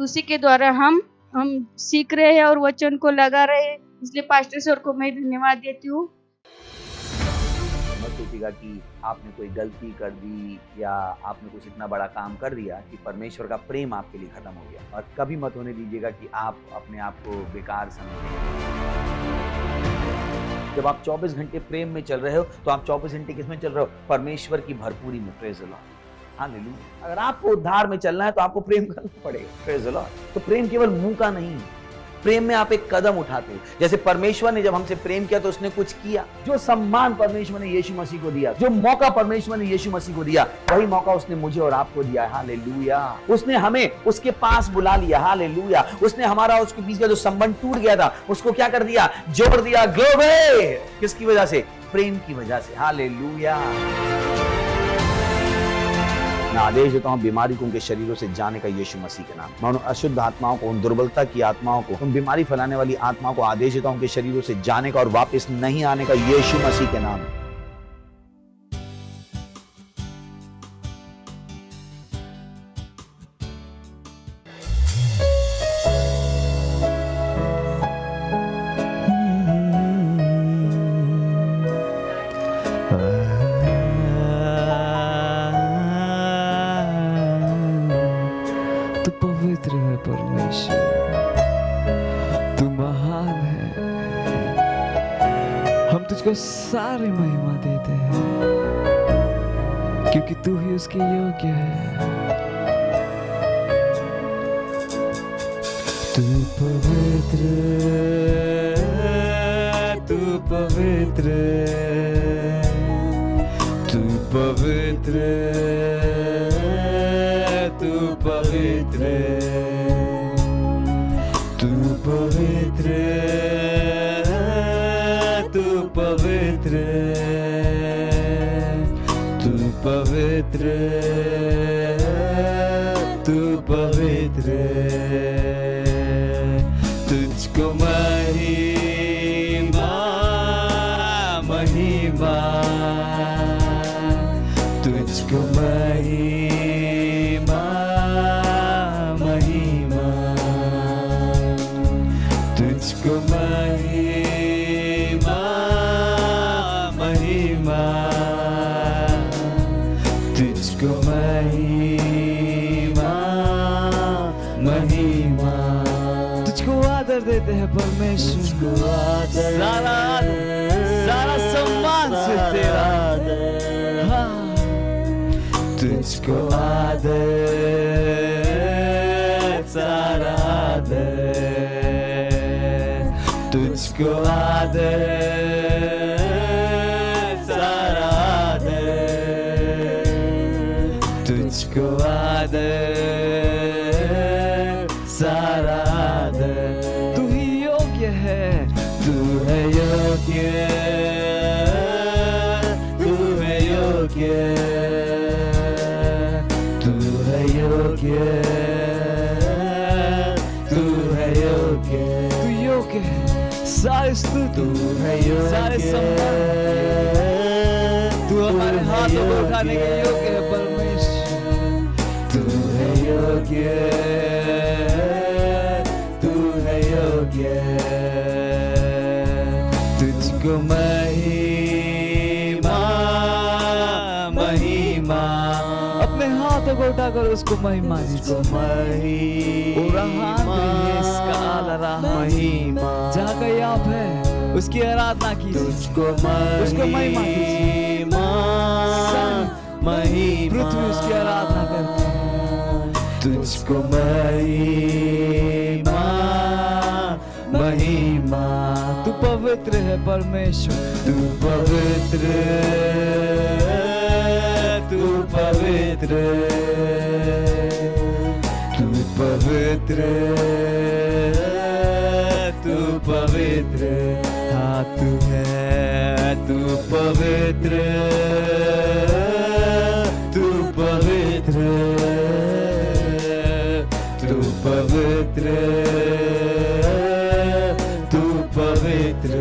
उसी के द्वारा हम सीख रहे हैं और वचन को लगा रहे हैं, इसलिए पास्टर सर को मैं धन्यवाद देती हूँ। मत सोचिएगा कि आपने कोई गलती कर दी या आपने कुछ इतना बड़ा काम कर दिया कि परमेश्वर का प्रेम आपके लिए खत्म हो गया, और कभी मत होने दीजिएगा कि आप अपने आप को बेकार समझें। जब आप 24 घंटे प्रेम में चल रहे हो तो आप 24 घंटे किस में चल रहे हो? परमेश्वर की भरपूरी में। Praise the Lord, hallelujah. अगर आपको उद्धार में चलना है तो आपको प्रेम करना पड़ेगा। Praise the Lord. तो प्रेम केवल मुंह का नहीं है, प्रेम में आप एक कदम उठाते हो। जैसे परमेश्वर ने जब हमसे प्रेम किया तो उसने कुछ किया। जो सम्मान परमेश्वर ने यीशु मसीह को दिया, जो मौका परमेश्वर ने यीशु मसीह को दिया, वही मौका उसने मुझे और आपको दिया है। हालेलुया। उसने हमें उसके पास बुला लिया। हालेलुया। उसने हमारा उसके बीच का जो संबंध टूट गया था उसको क्या कर दिया? जोड़ दिया। ग्लोरी। किसकी वजह से? प्रेम की वजह से। हालेलुया। मैं आदेश देता हूं बीमारी को उनके शरीरों से जाने का यीशु मसीह के नाम। मैं उन अशुद्ध आत्माओं को, उन दुर्बलता की आत्माओं को, उन बीमारी फैलाने वाली आत्माओं को आदेश देता हूं उनके शरीरों से जाने का और वापस नहीं आने का यीशु मसीह के नाम। पवित्र है परमेश्वर, तू महान है। हम तुझको सारी महिमा देते हैं क्योंकि तू ही उसके योग्य है। तू पवित्र, तू पवित्र, तू पवित्र, तू पवित्र, तू पवित्र, तू पवित्र, तू पवित्र, तू पवित्र। तुझको महिमा महिमा, तुझको महिमा महिमा, तुझको महिमा महिमा, तुझको महिमा महिमा। तुझको आदर देते हैं परमेश्वर, सारा सारा सम्मान से तेरा। हाँ, तुझको आदर, सारा आदर, तुझको आदर, सारा आदर, तुझको आदर, सारा आदर। तू ही योग्य है, तू है योग्य, तू है योग्य, तू है योग्य, तू है योग्य, तू योग्य है। सारे स्तुति तू है योग्य, सारे सम्मान तू हमारे हाथों को उठाने के योग्य है परमेश्वर। तू है योग्य, तू है योग्य, तुझको महिमा महिमा। अपने हाथ हाथों को उठाकर उसको महिमा दीजिए। जहाँ कहीं आप है उसकी आराधना कीजिए, उसको महिमा दीजिए। पृथ्वी उसकी आराधना करती है। तुझको महिमा महिमा, तू पवित्र है परमेश्वर, तू पवित्र, तू पवित्र, तू पवित्र, तू पवित्र, हाँ तू है, तू पवित्र, तू पवित्र, तू पवित्र, तू पवित्र,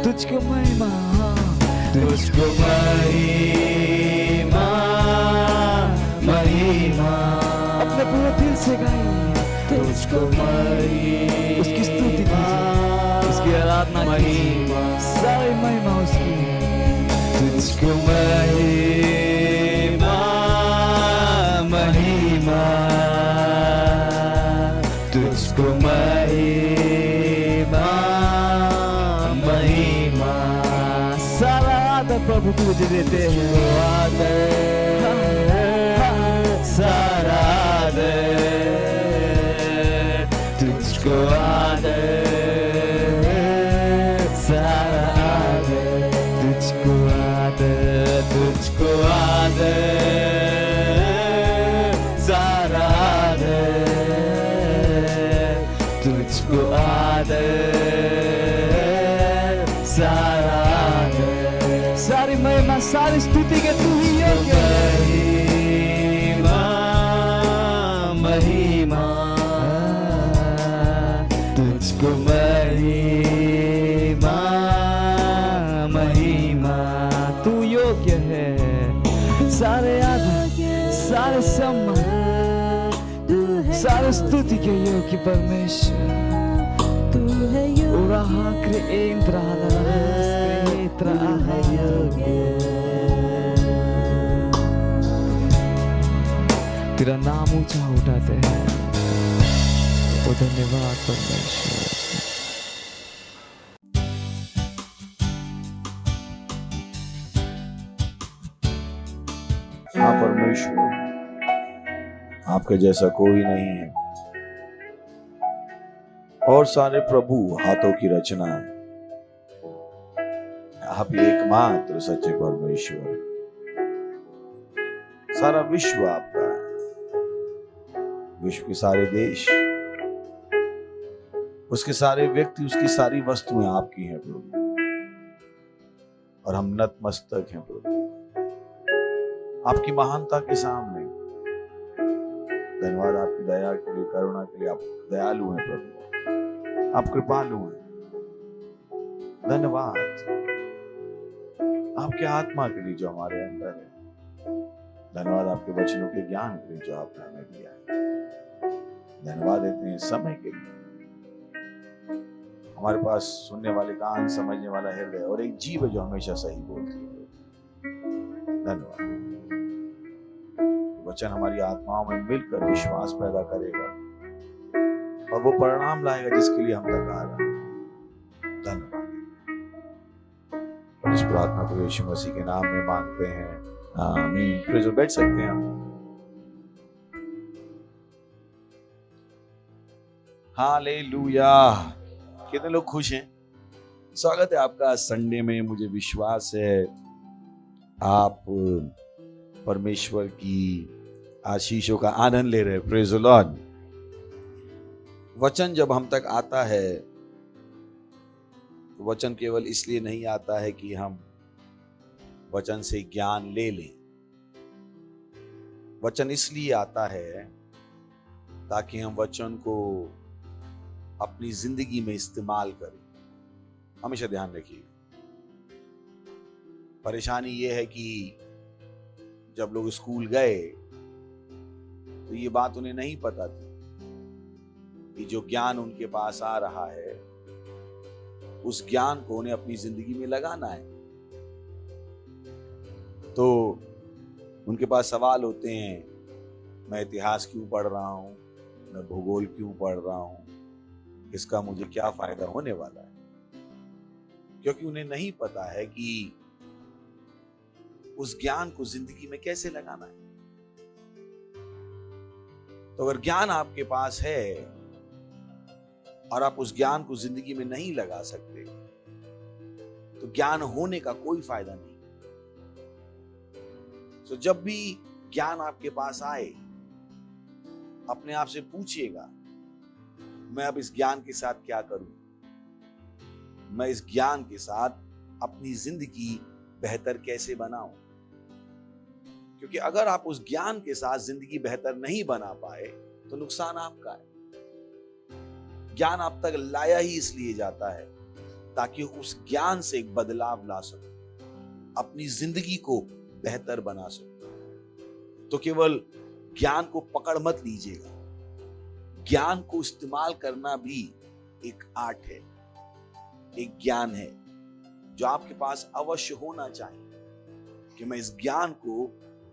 तुझको महिमा, तुझको महिमा महिमा, अपने पूरे दिल से गाइए, तुझको महिमा, उसकी स्तुति कीजिए, उसकी आराधना कीजिए, सारी महिमा उसकी। तुझको महिमा महिमा, तुझको महिमा महिमा, सारा आदर प्रभु तुझे देते हैं, सारा आदर तुझको, आदर सारा आदर तुझको, आदर तुझको, आदर सारा आदर तुझको, आदर सारा आदर, सारी महिमा सारी स्तुति के तू ही योग्य है। महिमा तुझको महिमा महिमा, तू योग्य है, सारे आदर सारे सम्मान सारे स्तुति के योग्य परमेश्वर तू है योग्य। तेरा नाम ऊंचा उठाते हैं, ओ धन्यवाद परमेश्वर। हाँ परमेश्वर, आपके जैसा कोई नहीं है, और सारे प्रभु हाथों की रचना है। आप ही एकमात्र सच्चे परमेश्वर हैं। सारा विश्व आपका है, विश्व के सारे देश, उसके सारे व्यक्ति, उसकी सारी वस्तुएं आपकी हैं प्रभु, और हम नतमस्तक हैं प्रभु आपकी महानता के सामने। धन्यवाद आपकी दया के लिए, करुणा के लिए। आप दयालु हैं प्रभु, आप कृपालु हैं। धन्यवाद आपके आत्मा के लिए जो हमारे अंदर है। धन्यवाद आपके वचनों के ज्ञान के लिए जो आपने हमें दिया है। धन्यवाद देते हैं समय के लिए, हमारे पास सुनने वाले कान, समझने वाला हृदय और एक जीभ है जो हमेशा सही बोलती है। धन्यवाद। वचन हमारी आत्माओं में मिलकर विश्वास पैदा करेगा और वो परिणाम लाएगा जिसके लिए हम तैयार हैं। धन्यवाद। इस प्रार्थना को यीशु मसीह के नाम में मांगते हैं, आमीन। प्लीज बैठ सकते हैं हम। हालेलुया। कितने लोग खुश हैं? स्वागत है आपका संडे में। मुझे विश्वास है आप परमेश्वर की आशीषों का आनंद ले रहे हैं। Praise the Lord. वचन जब हम तक आता है तो वचन केवल इसलिए नहीं आता है कि हम वचन से ज्ञान ले लें। वचन इसलिए आता है ताकि हम वचन को अपनी जिंदगी में इस्तेमाल करें। हमेशा ध्यान रखिए। परेशानी यह है कि जब लोग स्कूल गए तो ये बात उन्हें नहीं पता थी कि जो ज्ञान उनके पास आ रहा है उस ज्ञान को उन्हें अपनी जिंदगी में लगाना है। तो उनके पास सवाल होते हैं मैं इतिहास क्यों पढ़ रहा हूं, मैं भूगोल क्यों पढ़ रहा हूं, इसका मुझे क्या फायदा होने वाला है? क्योंकि उन्हें नहीं पता है कि उस ज्ञान को जिंदगी में कैसे लगाना है। तो अगर ज्ञान आपके पास है और आप उस ज्ञान को जिंदगी में नहीं लगा सकते, तो ज्ञान होने का कोई फायदा नहीं। तो जब भी ज्ञान आपके पास आए, अपने आप से पूछिएगा, मैं अब इस ज्ञान के साथ क्या करूं? मैं इस ज्ञान के साथ अपनी जिंदगी बेहतर कैसे बनाऊं? क्योंकि अगर आप उस ज्ञान के साथ जिंदगी बेहतर नहीं बना पाए, तो नुकसान आपका है। ज्ञान आप तक लाया ही इसलिए जाता है ताकि उस ज्ञान से एक बदलाव ला सको, अपनी जिंदगी को बेहतर बना सको। तो केवल ज्ञान को पकड़ मत लीजिएगा, ज्ञान को इस्तेमाल करना भी एक आर्ट है, एक ज्ञान है जो आपके पास अवश्य होना चाहिए कि मैं इस ज्ञान को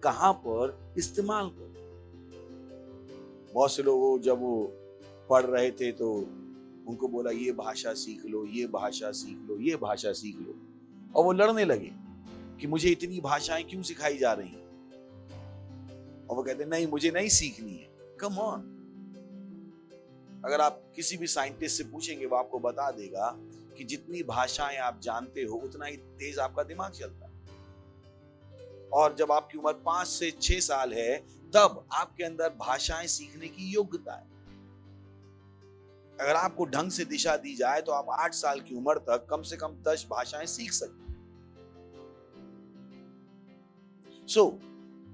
कहां पर इस्तेमाल करूं। बहुत से लोग जब वो पढ़ रहे थे तो उनको बोला ये भाषा सीख लो, ये भाषा सीख लो, ये भाषा सीख लो, और वो लड़ने लगे कि मुझे इतनी भाषाएं क्यों सिखाई जा रही हैं। और वो कहते नहीं, मुझे नहीं सीखनी है। कम ऑन, अगर आप किसी भी साइंटिस्ट से पूछेंगे वो आपको बता देगा कि जितनी भाषाएं आप जानते हो उतना ही तेज आपका दिमाग चलता है। और जब आपकी उम्र 5 से 6 साल है, तब आपके अंदर भाषाएं सीखने की योग्यता है। अगर आपको ढंग से दिशा दी जाए तो आप 8 साल की उम्र तक कम से कम 10 भाषाएं सीख सकते हैं।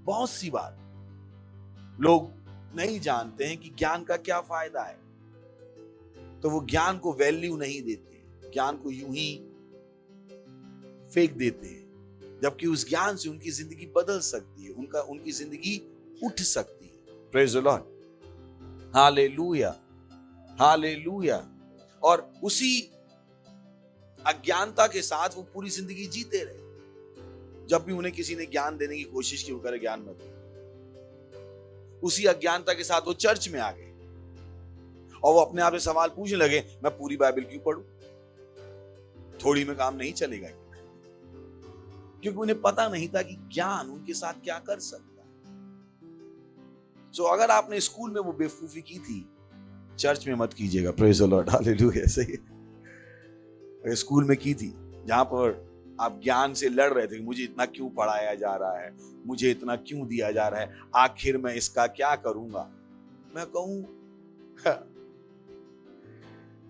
बहुत सी बार लोग नहीं जानते हैं कि ज्ञान का क्या फायदा है, तो वो ज्ञान को वैल्यू नहीं देते, ज्ञान को यूं ही फेंक देते हैं, जबकि उस ज्ञान से उनकी जिंदगी बदल सकती है, उनकी जिंदगी उठ सकती है। Praise the Lord, hallelujah, hallelujah. और उसी अज्ञानता के साथ वो पूरी जिंदगी जीते रहे। जब भी उन्हें किसी ने ज्ञान देने की कोशिश की, वो करे ज्ञान मत दे। उसी अज्ञानता के साथ वो चर्च में आ गए और वो अपने आप से सवाल पूछने लगे, मैं पूरी बाइबल क्यों पढूं? थोड़ी में काम नहीं चलेगा। क्योंकि उन्हें पता नहीं था कि ज्ञान उनके साथ क्या कर सकता है। सो अगर आपने स्कूल में वो बेवकूफी की थी, चर्च में मत कीजिएगा। Praise the Lord, hallelujah. सही है, स्कूल में की थी जहां पर आप ज्ञान से लड़ रहे थे कि मुझे इतना क्यों पढ़ाया जा रहा है, मुझे इतना क्यों दिया जा रहा है, आखिर मैं इसका क्या करूंगा। मैं कहूं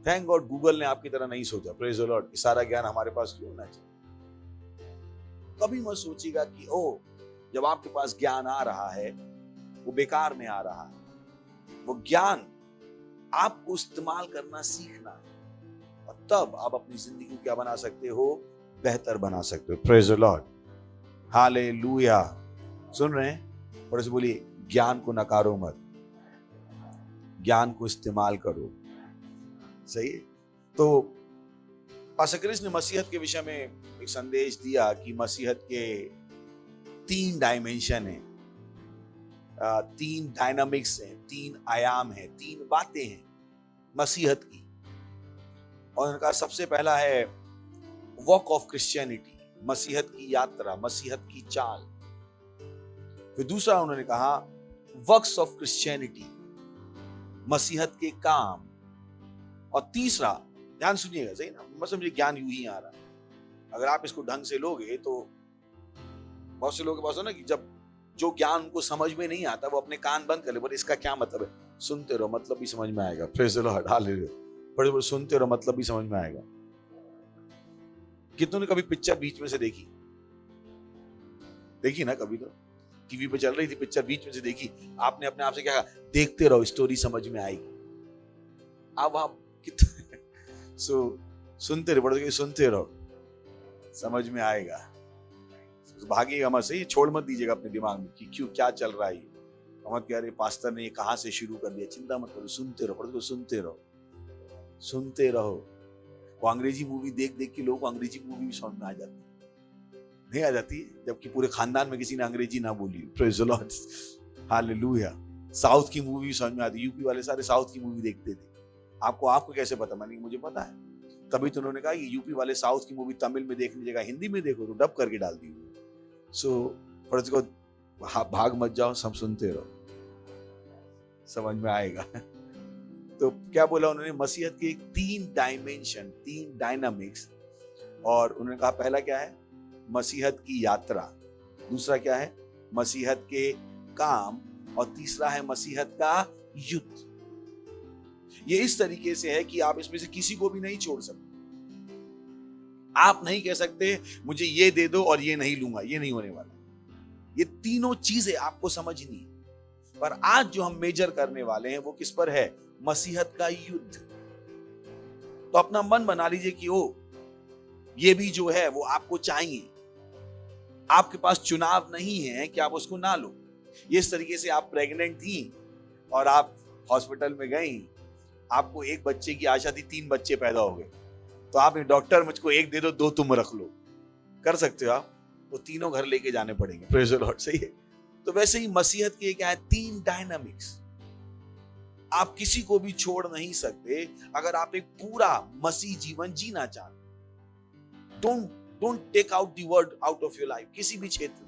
थैंक गॉड गूगल ने आपकी तरह नहीं सोचा। प्रेज द लॉर्ड, सारा ज्ञान हमारे पास क्यों होना चाहिए। कभी मत सोचिएगा कि ओ जब आपके पास ज्ञान आ रहा है वो बेकार में आ रहा है। वो ज्ञान आपको इस्तेमाल करना सीखना है, और तब आप अपनी जिंदगी को क्या बना सकते हो, बेहतर बना सकते हो। Praise the Lord, hallelujah. सुन रहे हैं? बड़े से बोलिए, ज्ञान को नकारो मत, ज्ञान को इस्तेमाल करो। सही है। तो पास्टर क्रिस ने मसीहत के विषय में एक संदेश दिया कि मसीहत के 3 डायमेंशन हैं, 3 डायनामिक्स हैं, 3 आयाम हैं, 3 बातें हैं मसीहत की। और उनका सबसे पहला है वॉक ऑफ क्रिश्चियनिटी, मसीहत की यात्रा, मसीहत की चाल। फिर दूसरा उन्होंने कहा वर्क्स ऑफ क्रिश्चियनिटी, मसीहत के काम। और तीसरा, ध्यान सुनिएगा, सही ना, मत समझिए ज्ञान यूं ही आ रहा है। अगर आप इसको ढंग से लोगे तो बहुत से लोगों के पास हो ना कि जब जो ज्ञान उनको समझ में नहीं आता वो अपने कान बंद कर ले, बोले इसका क्या मतलब है, सुनते रहो मतलब भी समझ में आएगा। Praise the Lord, hallelujah. बड़े बड़े सुनते रहो मतलब भी समझ में आएगा। कितनों ने कभी पिक्चर बीच में से देखी ना? कभी तो टीवी पे चल रही थी पिक्चर, बीच में से देखी, आपने अपने आप से क्या कहा, देखते रहो स्टोरी समझ में आएगी। अब आप सुनते रहो, बड़े सुनते रहो समझ में आएगा। भागिएगा मत, सही, छोड़ मत दीजिएगा अपने दिमाग में कि क्यों क्या चल रहा है। मत कह रहे पास्टर ने ये कहां से शुरू कर दिया, चिंता मत करो, सुनते रहो, पढ़ो, सुनते रहो, सुनते रहो। वो अंग्रेजी मूवी देख देख के लोगों को अंग्रेजी मूवी भी समझ में आ जाती है, नहीं आ जाती, जबकि पूरे खानदान में किसी ने अंग्रेजी ना बोली। Praise the Lord, hallelujah. South की मूवी समझ में आती, यूपी वाले सारे साउथ की मूवी देखते थे। आपको कैसे पता? मैंने कहा मुझे पता है। तभी तो उन्होंने कहा कि यूपी वाले साउथ की मूवी तमिल में देखने की जगह हिंदी में देखो, तो डब करके डाल दी। सो पर उसको भाग मत जाओ, सब सुनते रहो, समझ में आएगा। तो क्या बोला उन्होंने? मसीहत के 3 डायमेंशन, 3 डायनामिक्स, और उन्होंने कहा पहला क्या है? मसीहत की यात्रा, दूसरा क्या है? मसीहत के काम, और तीसरा है मसीहत का युद्ध। ये इस तरीके से है कि आप इसमें से किसी को भी नहीं छोड़ सकते। आप नहीं कह सकते मुझे ये दे दो और ये नहीं लूंगा, ये नहीं होने वाला। ये तीनों चीजें आपको समझनी है। पर आज जो हम मेजर करने वाले हैं वो किस पर है? मसीहत का युद्ध। तो अपना मन बना लीजिए कि ओ ये भी जो है वो आपको चाहिए। आपके पास चुनाव नहीं है कि आप उसको ना लो। ये इस तरीके से आप प्रेग्नेंट थी और आप हॉस्पिटल में गई, आपको एक बच्चे की आशा थी, 3 बच्चे पैदा हो गए, तो आपने डॉक्टर मुझको एक दे दो, 2 तुम रख लो, कर सकते हो आप? वो तीनों घर लेके जाने पड़ेंगे। Praise the Lord. सही है। तो वैसे ही मसीहत के क्या है? 3 डायनामिक्स। आप किसी को भी छोड़ नहीं सकते अगर आप एक पूरा मसीह जीवन जीना चाहते। Don't take out the word out of your life. किसी भी क्षेत्र में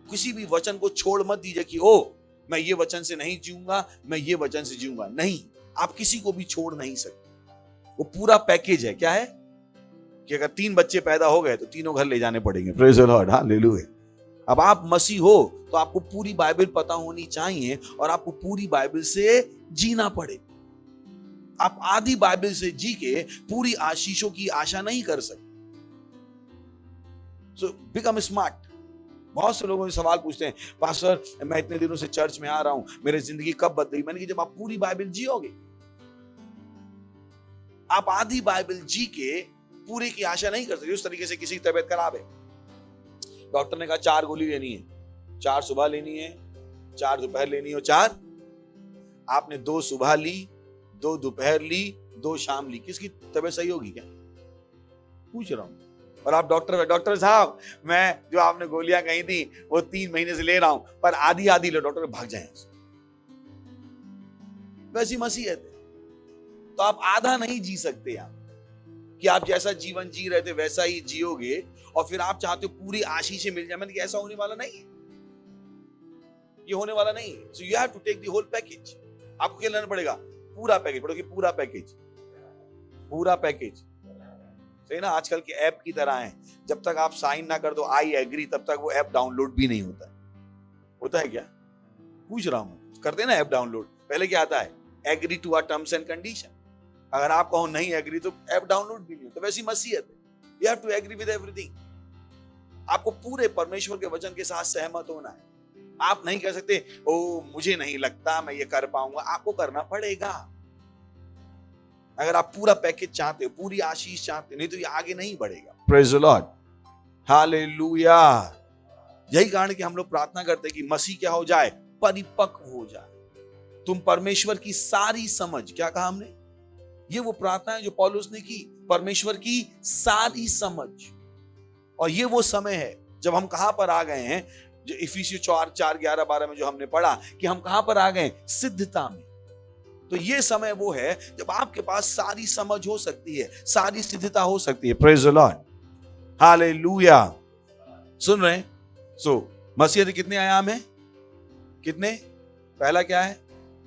किसी भी वचन को छोड़ मत दीजिए कि ओ मैं ये वचन से नहीं जीऊंगा, मैं ये वचन से जीऊंगा। नहीं, आप किसी को भी छोड़ नहीं सकते। वो पूरा पैकेज है। क्या है? कि अगर 3 बच्चे पैदा हो गए तो तीनों घर ले जाने पड़ेंगे। Praise the Lord, hallelujah. अब आप मसीह हो तो आपको पूरी बाइबल पता होनी चाहिए और आपको पूरी बाइबल से जीना पड़े। आप आधी बाइबल से जी के पूरी आशीषों की आशा नहीं कर सकते। So become smart. बहुत से लोगों से सवाल पूछते हैं, पास्टर मैं इतने दिनों से चर्च में आ रहा हूं, मेरी जिंदगी कब बदली? मैंने कहा जब आप पूरी बाइबल जियोगे। आप आधी बाइबल जी के पूरे की आशा नहीं कर सकते। उस तरीके से किसी की तबीयत खराब है, डॉक्टर ने कहा 4 गोली लेनी है, 4 सुबह लेनी है, 4 दोपहर लेनी है, और 4 आपने 2 सुबह ली, 2 दोपहर ली, 2 शाम ली। किसकी तबीयत सही होगी? क्या पूछ रहा हूं। और आप डॉक्टर साहब मैं जो आपने गोलियां कही थी वो 3 महीने से ले रहा हूं, पर आधी आधी लो। डॉक्टर भाग जाए। वैसी मसीहत है। तो आप आधा नहीं जी सकते आप, कि आप जैसा जीवन जी रहे थे वैसा ही जियोगे और फिर आप चाहते हो पूरी आशीषें मिल जाए। मैंने ऐसा होने वाला नहीं है, ये होने वाला नहीं है। So you have to take the whole package. आपको क्या लेना पड़ेगा? पूरा पैकेज। पढ़ोगे पूरा पैकेज, पूरा पैकेज। सही ना? आजकल के ऐप की तरह है, जब तक आप साइन ना कर दो आई एग्री, तब तक वो ऐप डाउनलोड भी नहीं होता है। होता है क्या? पूछ रहा हूं। करते ना ऐप डाउनलोड, पहले क्या आता है? Agree to our terms and condition. अगर आप कहो नहीं एग्री तो ऐप डाउनलोड भी नहीं होता। वैसी मसीहत है। You have to agree with everything. आपको पूरे परमेश्वर के वचन के साथ सहमत होना है। आप नहीं कह सकते ओ मुझे नहीं लगता मैं ये कर पाऊंगा। आपको करना पड़ेगा। अगर आप पूरा पैकेज चाहते हो, पूरी आशीष चाहते हो, नहीं तो ये आगे नहीं बढ़ेगा। Praise the Lord, hallelujah. यही कारण कि हम लोग प्रार्थना करते हैं कि मसीह क्या हो जाए? परिपक्व हो जाए। तुम परमेश्वर की सारी समझ, क्या कहा हमने? ये वो प्रार्थना है जो पौलुस ने की, परमेश्वर की सारी समझ। और ये वो समय है जब हम कहां पर आ गए हैं? जो इफिसियों 4:11-12 में जो हमने पढ़ा कि हम कहां पर आ गए? सिद्धता में। तो ये समय वो है जब आपके पास सारी समझ हो सकती है, सारी सिद्धता हो सकती है। Praise the Lord, hallelujah. सुन रहे हैं? सो मसीहत के कितने आयाम हैं? कितने? पहला क्या है?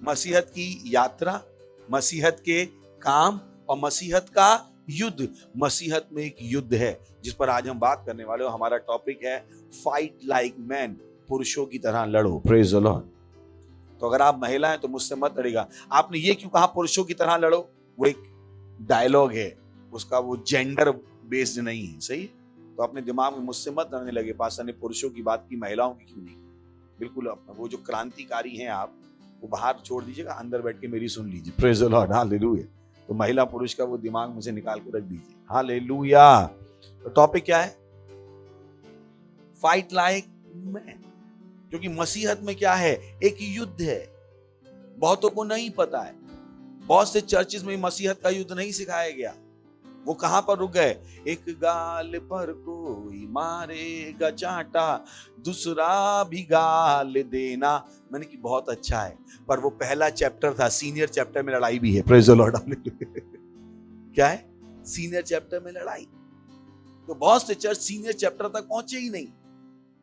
मसीहत की यात्रा, मसीहत के काम और मसीहत का युद्ध। मसीहत में एक युद्ध है जिस पर आज हम बात करने वाले हो। हमारा टॉपिक है फाइट लाइक मैन। पुरुषों की तरह लड़ो। Praise the Lord. तो अगर आप महिला हैं तो मुझसे मत लड़ेगा। आपने ये क्यों कहा पुरुषों की तरह लड़ो? वो एक डायलॉग है, उसका वो जेंडर बेस्ड नहीं है। सही? तो अपने दिमाग में मुझसे मत लड़ने लगे पास्टर ने पुरुषों की बात की, महिलाओं की क्यों नहीं? बिल्कुल वो जो क्रांतिकारी हैं आप, वो बाहर छोड़ दीजिएगा, अंदर बैठ के मेरी सुन लीजिए। Praise the Lord, hallelujah. तो महिला पुरुष का वो दिमाग में से निकाल के रख दीजिए। हालेलुया। तो टॉपिक क्या है? Fight like man. क्योंकि मसीहत में क्या है? एक युद्ध है। बहुतों को नहीं पता है। बहुत से चर्चेस में मसीहत का युद्ध नहीं सिखाया गया। वो कहां पर रुक गए? एक गाल पर कोई मारेगा चांटा, दूसरा भी गाल देना। मैंने कि बहुत अच्छा है, पर वो पहला चैप्टर था, सीनियर चैप्टर में लड़ाई भी है। Praise the Lord. क्या है? सीनियर चैप्टर में लड़ाई। तो बहुत से चर्च सीनियर चैप्टर तक पहुंचे ही नहीं,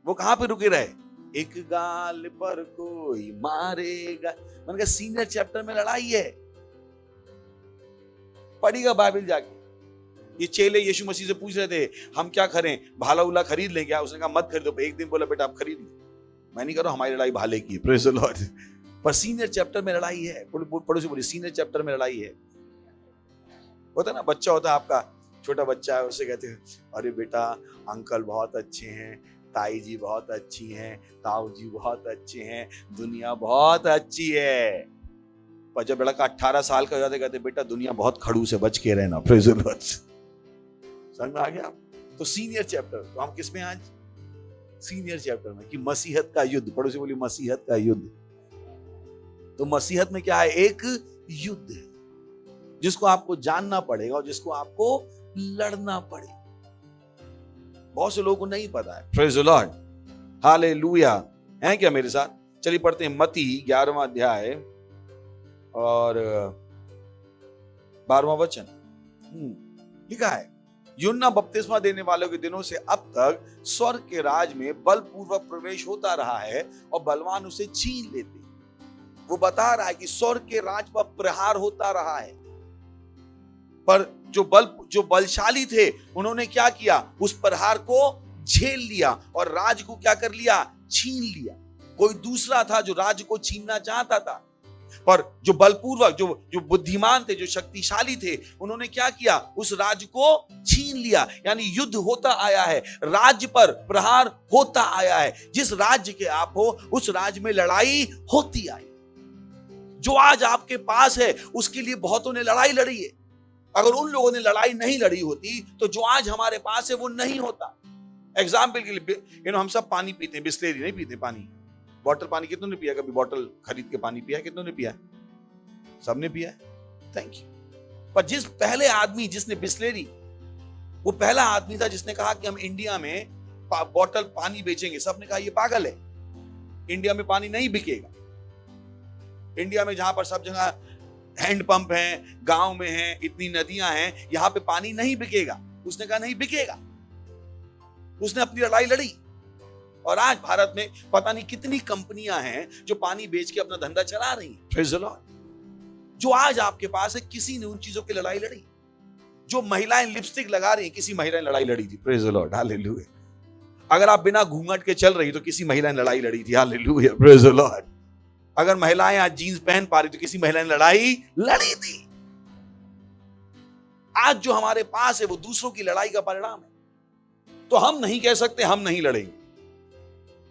वो कहां पे रुके रहे? एक गाल पर कोई मारेगा। मैंने कहा सीनियर चैप्टर में लड़ाई है, पढ़िएगा बाइबल जाके। ये चेले यीशु मसीह से पूछ रहे थे हम क्या करें, भाला उला खरीद लें क्या? उसने कहा मत खरीदो। एक दिन बोला बेटा आप खरीद लो। मैं नहीं कर रहा हूं, हमारी लड़ाई भाले की है। Praise the Lord. पर सीनियर चैप्टर में लड़ाई है। पड़ोसी बोली सीनियर चैप्टर में लड़ाई है। होता है ना, बच्चा होता है आपका, छोटा बच्चा है, उससे कहते हैं अरे बेटा अंकल बहुत अच्छे हैं, ताई जी बहुत अच्छी हैं, ताऊ जी बहुत अच्छे हैं, दुनिया बहुत अच्छी है। पर जब लड़का 18 साल का हो जाता है कहते बेटा दुनिया बहुत खड़ूस है, बच के रहना। Praise the Lord. समझ में आ गया? तो सीनियर चैप्टर, तो हम किस में आज? सीनियर चैप्टर में, कि मसीहत का युद्ध। पड़ोसी बोली मसीहत का युद्ध। तो मसीहत में क्या है? एक युद्ध है जिसको आपको जानना पड़ेगा और जिसको आपको लड़ना पड़ेगा। बहुत से लोगों को नहीं पता है। Praise the Lord. हालेलुया। हैं क्या मेरे साथ? चलिए पढ़ते हैं मत्ती 11वां अध्याय और 12वां वचन। लिखा है यूहन्ना बपतिस्मा देने वालों के दिनों से अब तक स्वर्ग के राज में बलपूर्वक प्रवेश होता रहा है और बलवान उसे छीन लेते। वो बता रहा है कि स्वर्ग के राज पर प्रहार होता रहा है, पर जो बलशाली थे उन्होंने क्या किया? उस प्रहार को झेल लिया और राज को क्या कर लिया? छीन लिया। कोई दूसरा था जो राज को छीनना चाहता था, पर जो बलपूर्वक, जो बुद्धिमान थे, जो शक्तिशाली थे, उन्होंने क्या किया? उस राज को छीन लिया। यानी युद्ध होता आया है, राज्य पर प्रहार होता आया है। जिस राज्य के आप हो उस राज्य में लड़ाई होती आई। जो आज आपके पास है उसके लिए बहुतों ने लड़ाई लड़ी है। अगर उन लोगों ने लड़ाई नहीं लड़ी होती तो जो आज हमारे पास है वो नहीं होता। एग्जाम्पल के लिए हम सब पानी पीते हैं, बिस्लेरी नहीं पीते पानी। बॉटल पानी कितनों ने पिया? कभी बॉटल खरीद के पानी पिया? कितनों ने पिया? सबने पिया। Thank you. पर जिस पहले आदमी जिसने बिस्लेरी, वो पहला आदमी था जिसने कहा कि हम इंडिया में बॉटल पानी बेचेंगे। सबने कहा ये पागल है, इंडिया में पानी नहीं बिकेगा। इंडिया में जहां पर सब जगह हैंडपंप हैं, गांव में हैं, इतनी नदियां हैं, यहां पे पानी नहीं बिकेगा। उसने कहा नहीं बिकेगा। उसने अपनी लड़ाई लड़ी और आज भारत में पता नहीं कितनी कंपनियां हैं जो पानी बेच के अपना धंधा चला रही हैं। Praise the Lord. जो आज आपके पास है, किसी ने उन चीजों की लड़ाई लड़ी। जो महिलाएं लिपस्टिक लगा रही हैं, किसी महिला ने लड़ाई लड़ी थी। Praise the Lord. हालेलुया। अगर आप बिना घूंघट के चल रही तो किसी महिला ने लड़ाई लड़ी थी। हालेलुया। Praise the Lord. अगर महिलाएं आज जीन्स पहन पा रही तो किसी महिला ने लड़ाई लड़ी थी। आज जो हमारे पास है वो दूसरों की लड़ाई का परिणाम है। तो हम नहीं कह सकते हम नहीं लड़ेंगे,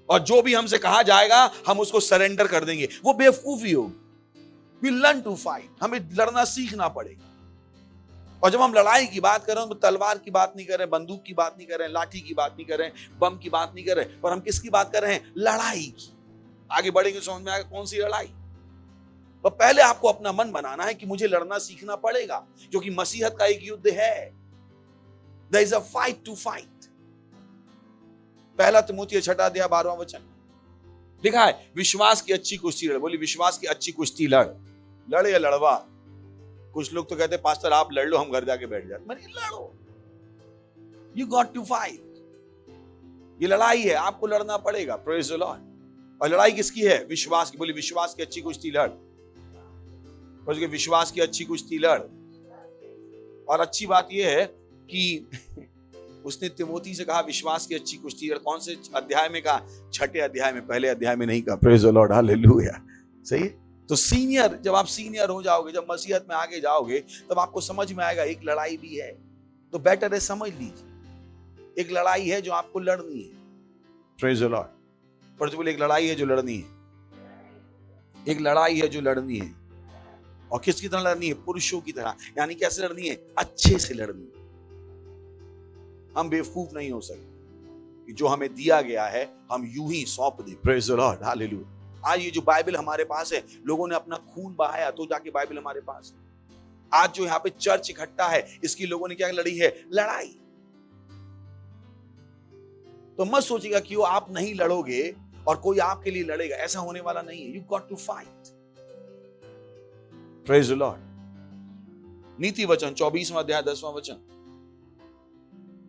और जो भी हमसे कहा जाएगा हम उसको सरेंडर कर देंगे, वो बेवकूफी होगी। We learn to fight. हमें लड़ना सीखना पड़ेगा। और जब हम लड़ाई की बात कर रहे हैं तो तलवार की बात नहीं कर रहे, बंदूक की बात नहीं कर रहे, लाठी की बात नहीं कर रहे, बम की बात नहीं कर रहे, पर हम किसकी बात कर रहे हैं? लड़ाई की। आगे बढ़ेंगे समझ में आएगा कौन सी लड़ाई। तो पहले आपको अपना मन बनाना है कि मुझे लड़ना सीखना पड़ेगा, क्योंकि मसीहत का एक युद्ध है। There is a fight to fight। पहला तिमोथी 6 अध्याय 12वां वचन लिखा है विश्वास की अच्छी कुश्ती लड़। बोली विश्वास की अच्छी कुश्ती लड़। लड़ या लड़वा। कुछ लोग तो कहते हैं पास्टर आप लड़ लो, हम घर जाके बैठ जाते। मैंने लड़ो। You got to fight। ये लड़ाई है, आपको लड़ना पड़ेगा। Praise the Lord. और लड़ाई किसकी है? विश्वास की। बोली विश्वास की अच्छी कुश्ती लड़। विश्वास की अच्छी कुश्ती लड़। और अच्छी बात यह है कि उसने तिमोथी से कहा विश्वास की अच्छी कुश्ती लड़। कौन से अध्याय में कहा? 6 अध्याय में, पहले अध्याय में नहीं कहा। Praise the Lord. हालेलुया। सही है। तो सीनियर, जब आप सीनियर हो जाओगे, जब मसीहत में आगे जाओगे, तब आपको समझ में आएगा एक लड़ाई भी है। तो बेटर है समझ लीजिए, एक लड़ाई है जो आपको लड़नी है। Praise the Lord. पर जो बोले एक लड़ाई है जो लड़नी है। एक लड़ाई है जो लड़नी है। और किसकी तरह लड़नी है? पुरुषों की तरह। यानी कैसे लड़नी है? अच्छे से लड़नी है। हम बेवकूफ नहीं हो सकते कि जो हमें दिया गया है हम यूं ही सौंप दें। Praise the Lord. हालेलुया। आज ये जो बाइबल हमारे पास है, लोगों ने अपना खून बहाया तो जाके बाइबल हमारे पास है। आज जो यहाँ पे चर्च इकट्ठा है, इसकी लोगों ने क्या लड़ी है? लड़ाई। तो मत सोचिएगा कि वो आप नहीं लड़ोगे और कोई आपके लिए लड़ेगा, ऐसा होने वाला नहीं है। You got to fight. Praise the Lord. नीति वचन 24वां अध्याय 10वां वचन,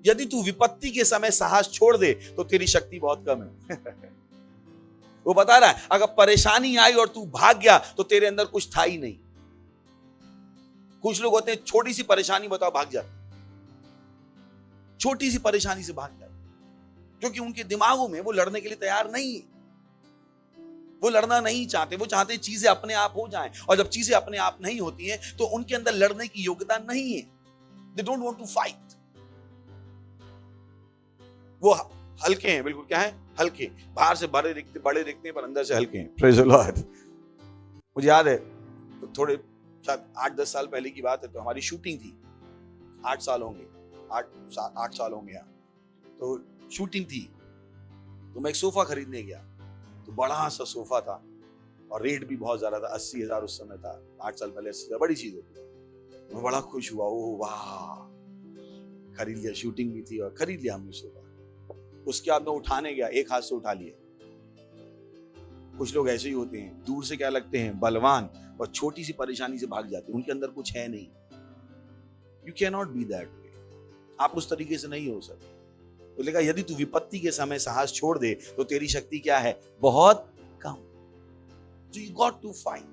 यदि तू विपत्ति के समय साहस छोड़ दे तो तेरी शक्ति बहुत कम है। वो बता रहा है अगर परेशानी आई और तू भाग गया तो तेरे अंदर कुछ था ही नहीं। कुछ लोग होते हैं छोटी सी परेशानी बताओ भाग जाते, छोटी सी परेशानी से भाग जाते, क्योंकि उनके दिमागों में वो लड़ने के लिए तैयार नहीं है। वो लड़ना नहीं चाहते, वो चाहते हैं चीजें अपने आप हो जाएं, और जब चीजें अपने आप नहीं होती हैं तो उनके अंदर लड़ने की योग्यता नहीं है। They don't want to fight. वो हल्के हैं, बिल्कुल क्या है? हल्के। बाहर से बड़े दिखते हैं पर अंदर से हल्के हैं। Praise the Lord. मुझे याद है तो थोड़े शायद 8-10 साल पहले की बात है, तो हमारी शूटिंग थी। 8 साल होंगे, 8 साल होंगे यहाँ। तो शूटिंग थी, तो मैं एक सोफा खरीदने गया। तो बड़ा सा सोफा था और रेट भी बहुत ज्यादा था, 80,000 उस समय था। 8 साल पहले 80,000 बड़ी चीज होती। मैं बड़ा खुश हुआ, ओह वाह, खरीद लिया। शूटिंग भी थी और खरीद लिया हमने सोफा। उसके बाद मैं उठाने गया, एक हाथ से उठा लिया। कुछ लोग ऐसे ही होते हैं, दूर से क्या लगते हैं? बलवान, और छोटी सी परेशानी से भाग जाते हैं। उनके अंदर कुछ है नहीं। You can not be that way. आप उस तरीके से नहीं हो सकते। तो लिखा यदि तू विपत्ति के समय साहस छोड़ दे तो तेरी शक्ति क्या है? बहुत कम। So you got to fight।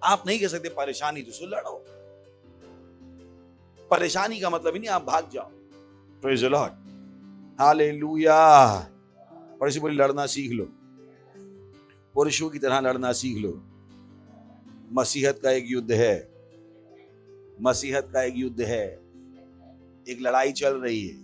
आप नहीं कह सकते परेशानी तो लड़ो। परेशानी का मतलब ही नहीं आप भाग जाओ। Praise the Lord, hallelujah. और इसी बोली लड़ना सीख लो, पुरुषों की तरह लड़ना सीख लो। मसीहत का एक युद्ध है, मसीहत का एक युद्ध है, एक लड़ाई चल रही है।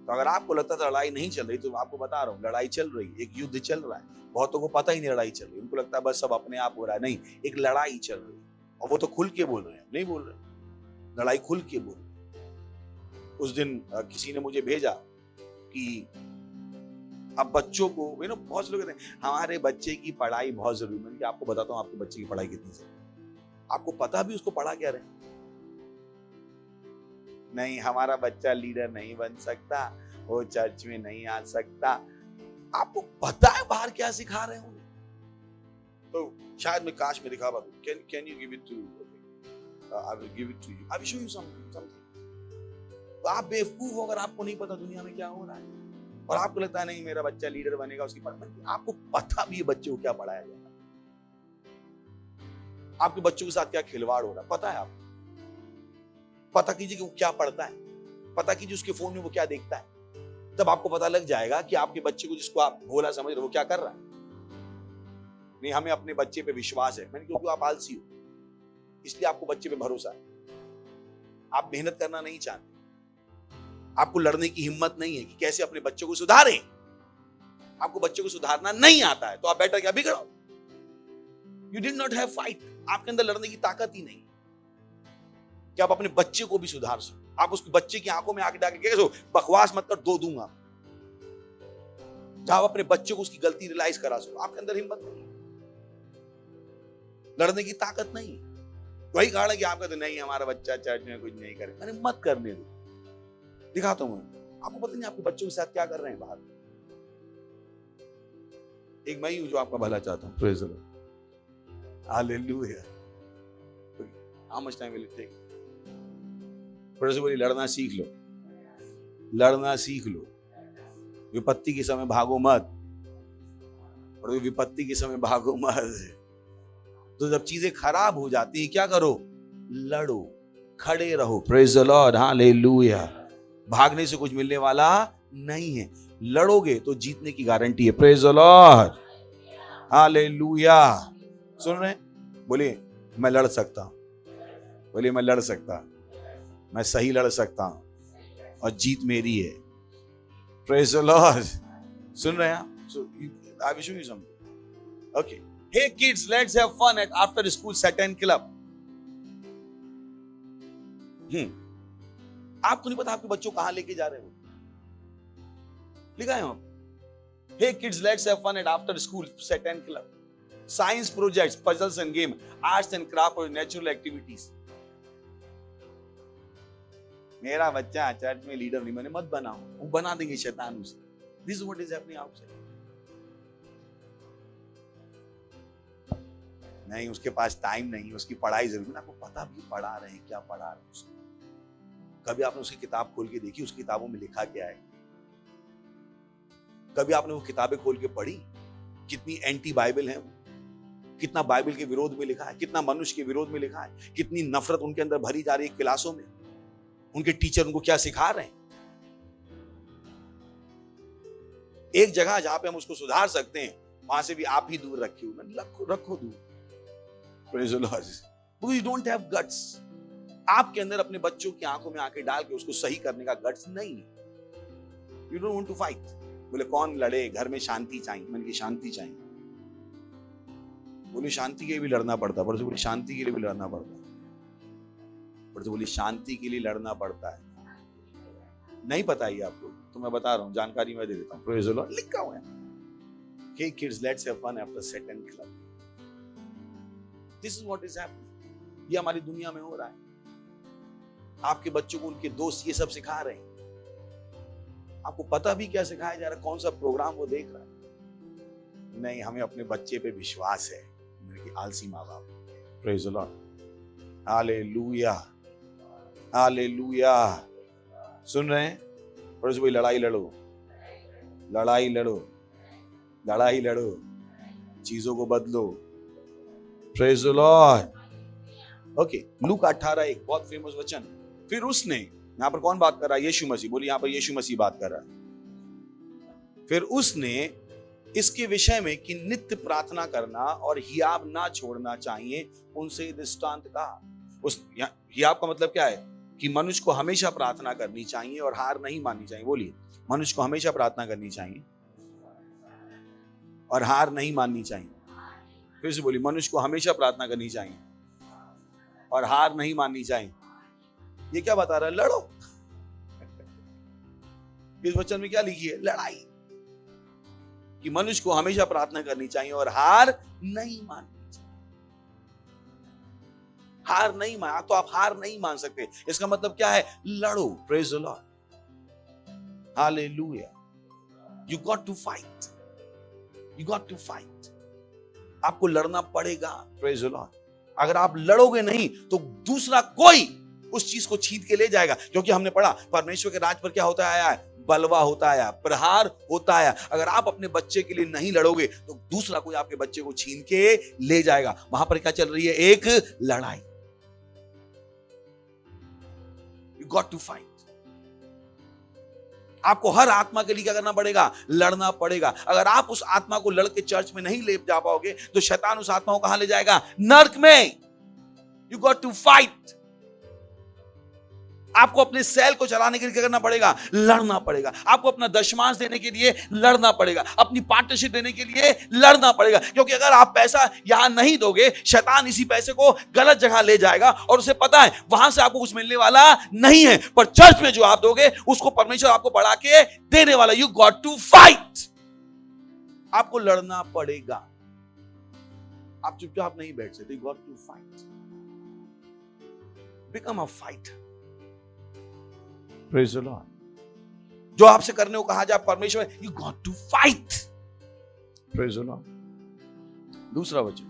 तो अगर आपको लगता था लड़ाई नहीं चल रही, तो आपको बता रहा हूं लड़ाई चल रही, एक युद्ध चल रहा है। बहुतों को पता ही नहीं लड़ाई चल रही, उनको लगता है बस सब अपने आप हो रहा है। नहीं, एक लड़ाई चल रही, और वो तो खुल के बोल रहे हैं, नहीं बोल रहे, लड़ाई खुल के बोल रहे। उस दिन किसी ने मुझे भेजा कि अब बच्चों को, बहुत से लोग कहते हैं हमारे बच्चे की पढ़ाई बहुत जरूरी। मैंने कहा आपको बताता हूँ आपके बच्चे की पढ़ाई कितनी जरूरी। आपको पता भी उसको पढ़ा क्या रहे? नहीं, हमारा बच्चा लीडर नहीं बन सकता, वो चर्च में नहीं आ सकता। आपको पता है बाहर क्या सिखा रहे हो? तो शायद मैं काश में दिखा पाऊं। Can you give it to, I will give it to you, I will show you something. तो आप बेवकूफ हो अगर आपको नहीं पता दुनिया में क्या हो रहा है, और आपको लगता है नहीं मेरा बच्चा लीडर बनेगा, उसकी पढ़ाई। आपको पता भी है बच्चे को क्या पढ़ाया जा रहा है, आपके बच्चों के साथ क्या खिलवाड़ हो रहा है, पता है आपको? पता कीजिए कि वो क्या पढ़ता है, पता कीजिए उसके फोन में वो क्या देखता है। तब आपको पता लग जाएगा कि आपके बच्चे को, जिसको आप भोला समझ रहे हो, वो क्या कर रहा है। नहीं, हमें अपने बच्चे पे विश्वास है। मैंने, क्योंकि आप आलसी हो, इसलिए आपको बच्चे पे भरोसा है। आप मेहनत करना नहीं चाहते, आपको लड़ने की हिम्मत नहीं है कि कैसे अपने बच्चों को सुधारें। आपको बच्चों को सुधारना नहीं आता है, तो आप बेटर क्या बिगड़ो। You did not have fight. आपके अंदर लड़ने की ताकत ही नहीं कि आप अपने बच्चे को भी सुधार सको। आप उसके बच्चे की आंखों में आके डाके कह सो बकवास मत कर, दो दूंगा। जहां आप अपने बच्चे को उसकी गलती रियलाइज करा सको, आपके अंदर हिम्मत नहीं, लड़ने की ताकत नहीं। वही कारण है कि आप कहते नहीं हमारा बच्चा चर्च में कुछ नहीं करे। अरे मत करने दो, दिखाता हूं। आपको पता नहीं आपके बच्चों के साथ क्या कर रहे हैं बाहर। एक मैं ही हूं जो आपका भला चाहता हूं। Praise the Lord, hallelujah. How much time will it take? Praise बोली लड़ना सीख लो, लड़ना सीख लो। विपत्ति के समय भागो मत, और विपत्ति के समय भागो मत। तो जब चीजें खराब हो जाती है क्या करो? लड़ो, खड़े रहो। Praise the Lord, hallelujah. भागने से कुछ मिलने वाला नहीं है, लड़ोगे तो जीतने की गारंटी है। Praise the Lord, hallelujah. सुन रहे? बोलिए मैं लड़ सकता हूं, बोलिए मैं लड़ सकता, मैं सही लड़ सकता हूं और जीत मेरी है। Praise the Lord. सुन रहे हैं आप? I will show you something. Okay, hey kids, let's have fun at after school Saturn club. आपको नहीं पता आपके बच्चों को कहां लेके जा रहे हो। लिखा है हम, hey kids, let's have fun at after school Saturn club, science projects, puzzles and game, arts and craft और नेचुरल एक्टिविटीज। मेरा बच्चा चर्च में लीडर नहीं बने, मत बनाओ, वो बना देंगे शैतान उसे। This what is happening outside. नहीं, उसके पास टाइम नहीं, उसकी पढ़ाई जरूरी है। आपको पता भी पढ़ा रहे हैं, क्या पढ़ा रहे हैं उसको? कभी आपने उसकी किताब खोल के देखी, उस किताबों में लिखा क्या है? कभी आपने वो किताबें खोल के पढ़ी? कितनी एंटी बाइबल है वो, कितना बाइबल के विरोध में लिखा है, कितना मनुष्य के विरोध में लिखा है, कितनी नफरत उनके अंदर भरी जा रही है क्लासों में। उनके टीचर उनको क्या सिखा रहे हैं? एक जगह जहां पे हम उसको सुधार सकते हैं, वहां से भी आप ही दूर रखिए, रखो दूर। Praise the Lord. Because you don't have guts. आपके अंदर अपने बच्चों की आंखों में आंखें डाल के उसको सही करने का गट्स नहीं है। You don't want to fight. बोले कौन लड़े, घर में शांति चाहिए। मैंने कहा शांति चाहिए, बोले शांति के लिए भी लड़ना पड़ता है। बोले शांति के लिए भी लड़ना पड़ता है। बोले शांति के लिए लड़ना पड़ता है। नहीं पता ही आपको, तो मैं बता रहा हूँ, जानकारी मैं दे देता हूँ। Praise the Lord. लिखा हुआ है, Hey kids, let's have fun after set and club. This is what is happening. ये हमारी दुनिया में हो रहा है। आपके बच्चों को उनके दोस्त ये सब सिखा रहे हैं। आपको पता भी क्या सिखाया जा रहा है, कौन सा प्रोग्राम वो देख रहा है? नहीं, हमें अपने बच्चे पे विश्वास है। मेरे आलसी माँ बाप। Praise the Lord, hallelujah, hallelujah. सुन रहे हैं? पर वही लड़ाई लड़ो, लड़ाई लड़ो, लड़ाई लड़ो, चीजों को बदलो। Praise the Lord. Okay, look 18:1 बहुत फेमस वचन। फिर उसने, यहां पर कौन बात कर रहा है? यीशु मसीह। बोलिए, यहां पर यीशु मसीह बात कर रहा है। फिर उसने इसके विषय में कि नित्य प्रार्थना करना और हियाब ना छोड़ना चाहिए, उनसे दृष्टांत कहा। उस हियाब का मतलब क्या है? कि मनुष्य को हमेशा प्रार्थना करनी चाहिए और हार नहीं माननी चाहिए। बोलिए, मनुष्य को हमेशा प्रार्थना करनी चाहिए और हार नहीं माननी चाहिए। फिर से बोलिए, मनुष्य को हमेशा प्रार्थना करनी चाहिए और हार नहीं माननी चाहिए। ये क्या बता रहा है? लड़ो। इस वचन में क्या लिखी है? लड़ाई। कि मनुष्य को हमेशा प्रार्थना करनी चाहिए और हार नहीं माननी चाहिए। हार नहीं मान, तो आप हार नहीं मान सकते। इसका मतलब क्या है? लड़ो। Praise the Lord, hallelujah. You got to fight, you got to fight. आपको लड़ना पड़ेगा। Praise the Lord. अगर आप लड़ोगे नहीं तो दूसरा कोई उस चीज को छीन के ले जाएगा। क्योंकि हमने पढ़ा परमेश्वर के राज पर क्या होता आया है? बलवा होता आया, प्रहार होता आया। अगर आप अपने बच्चे के लिए नहीं लड़ोगे तो दूसरा कोई आपके बच्चे को छीन के ले जाएगा। वहां पर क्या चल रही है? एक लड़ाई। You got to fight. आपको हर आत्मा के लिए क्या करना पड़ेगा? लड़ना पड़ेगा। अगर आप उस आत्मा को लड़ के चर्च में नहीं ले जा पाओगे तो शैतान उस आत्मा को कहां ले जाएगा? नर्क में। You got to fight. आपको अपने सेल को चलाने के लिए क्या करना पड़ेगा? लड़ना पड़ेगा। आपको अपना दशमांश देने के लिए लड़ना पड़ेगा, अपनी पार्टनरशिप देने के लिए लड़ना पड़ेगा। क्योंकि अगर आप पैसा यहां नहीं दोगे, शैतान इसी पैसे को गलत जगह ले जाएगा और उसे पता है वहां से आपको कुछ मिलने वाला नहीं है। पर चर्च में जो आप दोगे उसको परमेश्वर आपको बढ़ा के देने वाला। You got to fight. आपको लड़ना पड़ेगा। आप चुपचाप नहीं बैठ सकते। You got to fight. Become a fighter. Praise the Lord. जो आपसे करने को कहा जाए परमेश्वर, you got to fight. Praise the Lord. दूसरा वचन,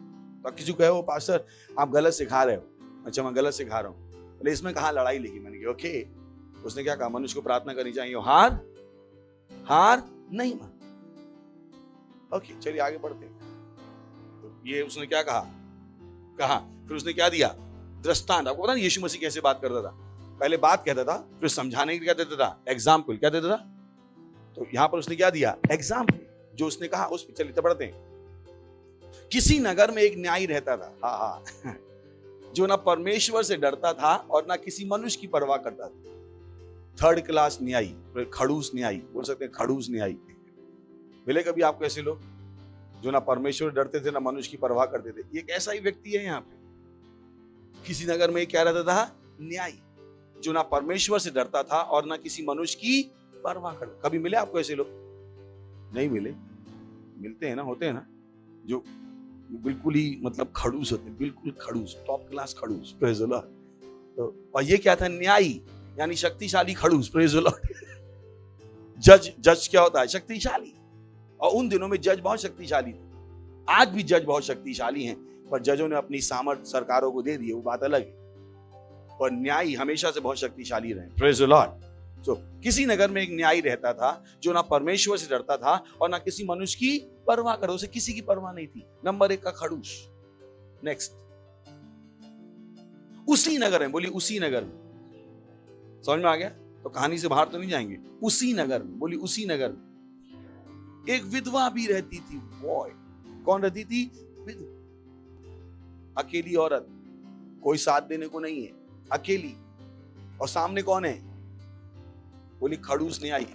तो किसी को कहो पास्टर आप गलत सिखा रहे हो। अच्छा, मैं गलत सिखा रहा हूं। बोले इसमें कहा लड़ाई लिखी? मैंने कहा ओके। उसने क्या कहा? मनुष्य को प्रार्थना करनी चाहिए, हार नहीं मान। ओके, चलिए आगे बढ़ते हैं। तो ये उसने क्या कहा? फिर उसने क्या दिया? दृष्टांत। आपको पता नहीं यीशु मसीह कैसे बात करता था? पहले बात कहता था, फिर समझाने के लिए क्या देता था? एग्जाम्पल। क्या देता था? तो यहां पर उसने क्या दिया? एग्जाम्पल। जो उसने कहा उस पर चलिए बढ़ते हैं। किसी नगर में एक न्यायी रहता था, हाँ जो ना परमेश्वर से डरता था और ना किसी मनुष्य की परवाह करता था। थर्ड क्लास न्यायी, खड़ूस न्यायी बोल सकते हैं, खड़ूस न्यायी। मिले कभी आपको ऐसे लोग जो ना परमेश्वर डरते थे ना मनुष्य की परवाह करते थे? ये एक ऐसा ही व्यक्ति है यहाँ पे। किसी नगर में क्या रहता था? न्यायी, जो ना परमेश्वर से डरता था और ना किसी मनुष्य की परवाह करता। कभी मिले आपको ऐसे लोग? नहीं मिले? मिलते हैं ना, होते हैं ना, जो बिल्कुल ही मतलब खड़ूस होते हैं, बिल्कुल खड़ूस, टॉप क्लास खड़ूस। Praise the Lord. तो और ये क्या था? न्यायी। यानी शक्तिशाली खड़ूस, प्रेज द लॉर्ड। जज क्या होता है? शक्तिशाली। और उन दिनों में जज बहुत शक्तिशाली थे, आज भी जज बहुत शक्तिशाली हैं, पर जजों ने अपनी सामर्थ सरकारों को दे दी, वो बात अलग है। पर न्यायी हमेशा से बहुत शक्तिशाली रहे, प्रेज द लॉर्ड। तो किसी नगर में एक न्यायी रहता था जो ना परमेश्वर से डरता था और ना किसी मनुष्य की परवाह करता, उसे किसी की परवाह नहीं थी। नंबर 1 का खड़ूस। नेक्स्ट, उसी नगर में, बोली उसी नगर में, समझ में आ गया? तो कहानी से बाहर तो नहीं जाएंगे। उसी नगर में, बोली उसी नगर में एक विधवा भी रहती थी। बॉय, कौन रहती थी? विधवा, अकेली औरत, कोई साथ देने को नहीं है, अकेली। और सामने कौन है? बोली खड़ूस न्यायी।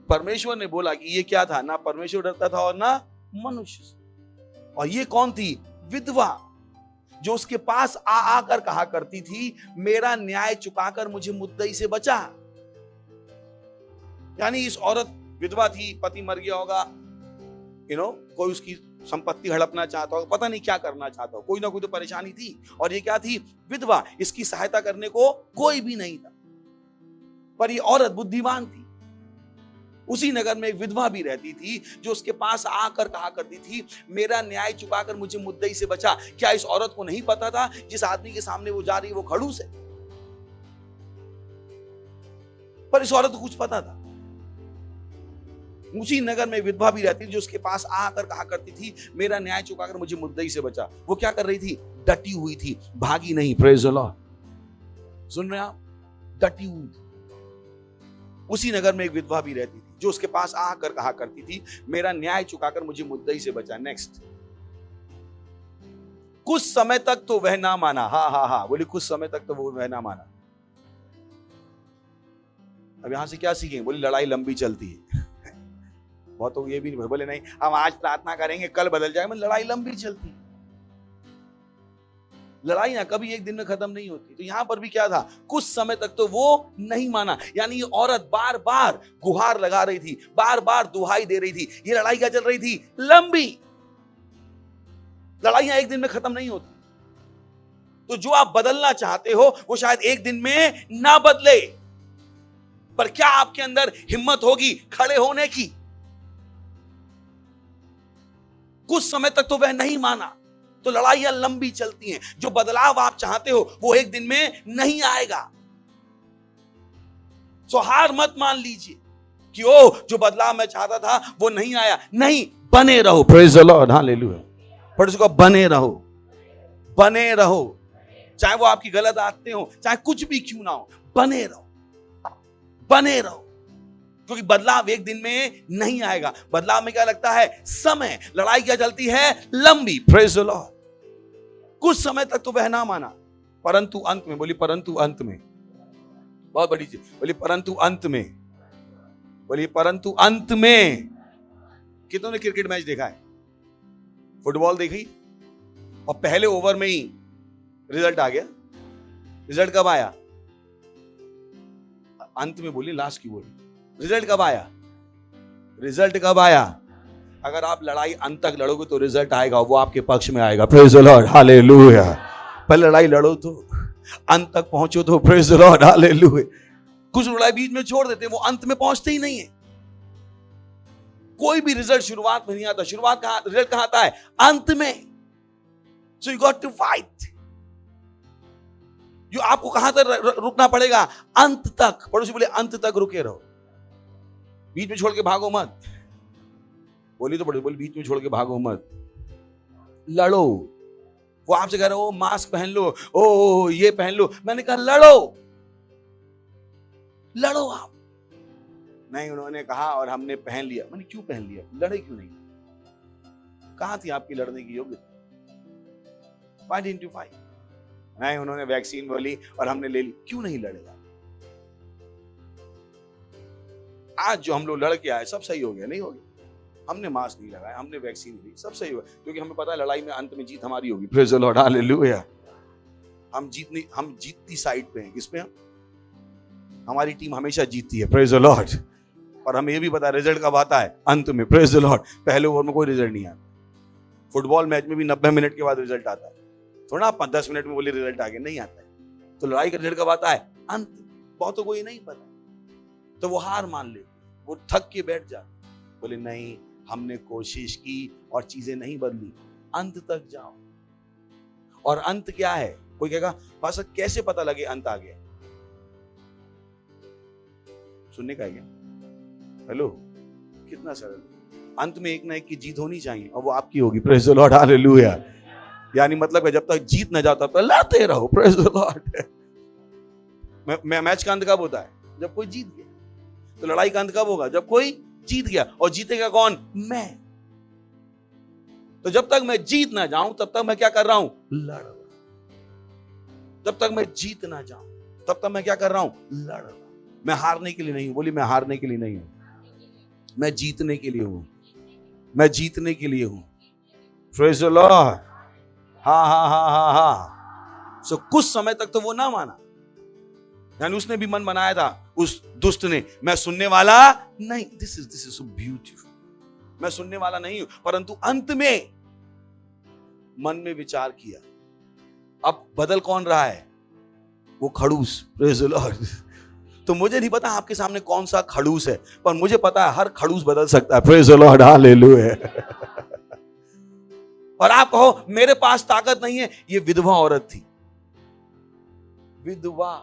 परमेश्वर ने बोला कि ये क्या था? ना परमेश्वर डरता था और ना मनुष्य से। और ये कौन थी? विधवा, जो उसके पास आ आकर कहा करती थी, मेरा न्याय चुकाकर मुझे मुद्दई से बचा। यानी इस औरत विधवा थी, पति मर गया होगा, कोई उसकी संपत्ति हड़पना चाहता होगा, पता नहीं क्या करना चाहता हो, कोई ना कोई तो परेशानी थी। और ये क्या थी? विधवा। इसकी सहायता करने को कोई भी नहीं था, पर ये औरत बुद्धिमान थी। उसी नगर में एक विधवा भी रहती थी जो उसके पास आकर कहा करती थी, मेरा न्याय चुकाकर मुझे मुद्दई से बचा। क्या इस औरत को नहीं पता था जिस आदमी के सामने वो जा रही है वो खड़ूस है? पर इस औरत को कुछ पता था। उसी नगर में विधवा भी रहती थी जो उसके पास आकर कहा करती थी, मेरा न्याय चुकाकर मुझे मुद्दई से बचा। वो क्या कर रही थी? डटी हुई थी, भागी नहीं। Praise the Lord. सुन रहे आप? डटी हुई थी। उसी नगर में एक विधवा भी रहती थी जो उसके पास आकर कहा करती थी, मेरा न्याय चुकाकर मुझे मुद्दई से बचा। नेक्स्ट, कुछ समय तक तो वह ना माना। हाँ, बोली कुछ समय तक तो वो वह ना माना। अब यहां से क्या सीखेंगे? बोली लड़ाई लंबी चलती है। बहुत तो ये भी नहीं बोले, नहीं हम आज प्रार्थना करेंगे कल बदल जाएगा। लड़ाई लंबी चलती है। लड़ाई ना कभी एक दिन में खत्म नहीं होती। तो यहां पर भी क्या था? कुछ समय तक तो वो नहीं माना। यानी ये औरत बार बार गुहार लगा रही थी, बार बार दुहाई दे रही थी। ये लड़ाई क्या चल रही थी? लंबी। लड़ाइयां एक दिन में खत्म नहीं होती। तो जो आप बदलना चाहते हो वो शायद एक दिन में ना बदले, पर क्या आपके अंदर हिम्मत होगी खड़े होने की? कुछ समय तक तो वह नहीं माना। तो लड़ाइयां लंबी चलती हैं। जो बदलाव आप चाहते हो वो एक दिन में नहीं आएगा। सो हार मत मान लीजिए कि ओ जो बदलाव मैं चाहता था वो नहीं आया। नहीं, बने रहो। Praise the Lord, hallelujah. पर उसको बने रहो, बने रहो। चाहे वो आपकी गलत आदतें हो, चाहे कुछ भी क्यों ना हो, बने रहो, बने रहो। क्योंकि बदलाव एक दिन में नहीं आएगा। बदलाव में क्या लगता है? समय। लड़ाई क्या चलती है? लंबी। Praise the Lord. कुछ समय तक तो वह ना माना, परंतु अंत में, बोली परंतु अंत में, बहुत बड़ी चीज, बोली परंतु अंत में, बोली परंतु अंत में। कितनों ने क्रिकेट मैच देखा है? फुटबॉल देखी? और पहले ओवर में ही रिजल्ट आ गया। रिजल्ट कब आया? अंत में बोली, लास्ट की बोली। रिजल्ट कब आया? रिजल्ट कब आया? अगर आप लड़ाई अंत तक लड़ोगे तो रिजल्ट आएगा, वो आपके पक्ष में आएगा। Praise the Lord, hallelujah. पहले लड़ाई लड़ो तो अंत तक पहुंचो तो प्रेज द लॉर्ड, हालेलुया। कुछ लड़ाई बीच में छोड़ देते, वो अंत में पहुंचते ही नहीं है। कोई भी रिजल्ट शुरुआत में नहीं आता। शुरुआत कहां, रिजल्ट कहां आता है? अंत में। So you got to fight. जो आपको कहां तक रुकना पड़ेगा? अंत तक। पड़ोसी बोले अंत तक रुके रहो, बीच में छोड़ के भागो मत। बोली तो बड़ी बोली, बीच में छोड़ के भागो मत, लड़ो। वो आपसे कह रहे हो मास्क पहन लो, ओ ये पहन लो। मैंने कहा लड़ो, लड़ो आप। नहीं, उन्होंने कहा और हमने पहन लिया। मैंने क्यों पहन लिया? लड़े क्यों नहीं? कहां थी आपकी लड़ने की योग्यता? Why didn't you fight? नहीं, उन्होंने वैक्सीन बोली और हमने ले ली। क्यों नहीं लड़ेगा? आज जो हम लोग लड़ के आए सब सही हो गया? नहीं हो गया। हमने मास्क नहीं लगाया, हमने वैक्सीन ली, सब सही हुआ, क्योंकि हमें पता है लड़ाई में अंत में जीत हमारी होगी। Praise the Lord, hallelujah. हम जीतती साइड पे हैं। किस पे? हम, हमारी टीम हमेशा जीतती है। Praise the Lord. और हमें ये भी पता है रिजल्ट कब आता है? अंत में। Praise the Lord. पहले ओवर में कोई रिजल्ट नहीं आता। फुटबॉल मैच में भी 90 मिनट के बाद रिजल्ट आता है। थोड़ा 10 मिनट में बोले रिजल्ट आ गया, नहीं आता है। तो लड़ाई का रिजल्ट कब आता है? अंत बहुतों को ये नहीं पता, तो वो हार मान ले, वो थक के बैठ जा, बोले नहीं हमने कोशिश की और चीजें नहीं बदली, अंत तक जाओ। और अंत क्या है? कोई कहेगा पास्टर कैसे पता लगे अंत आ गया? सुनने का है क्या? हेलो, कितना सरल। अंत में एक ना एक की जीत होनी चाहिए और वो आपकी होगी। Praise the Lord, hallelujah. यानी मतलब है जब तक जीत न जाता तब तक लड़ते रहो। Praise the Lord. मैच का अंत कब होता है? जब कोई जीत गया। तो लड़ाई का अंत कब होगा? जब कोई जीत गया। और जीतेगा कौन? मैं। तो जब तक मैं जीत ना जाऊं तब तक मैं क्या कर रहा हूं? लड़ रहा। जब तक मैं जीत ना जाऊं तब तक मैं क्या कर रहा हूं? लड़ रहा। मैं हारने के लिए नहीं हूं। बोली मैं हारने के लिए नहीं हूं, मैं जीतने के लिए हूं। मैं जीतने के लिए हूं। Praise the Lord. हाँ हाँ हाँ हाँ हाँ। सो कुछ समय तक तो वो ना माना, यानी उसने भी मन बनाया था उस दुष्ट ने, मैं सुनने वाला नहीं। This is so beautiful. मैं सुनने वाला नहीं हूं, परंतु अंत में मन में विचार किया। अब बदल कौन रहा है? वो खड़ूस। Praise the Lord. तो मुझे नहीं पता आपके सामने कौन सा खड़ूस है, पर मुझे पता है हर खड़ूस बदल सकता है। Praise the Lord, hallelujah. और आप कहो मेरे पास ताकत नहीं है। ये विधवा औरत थी, विधवा।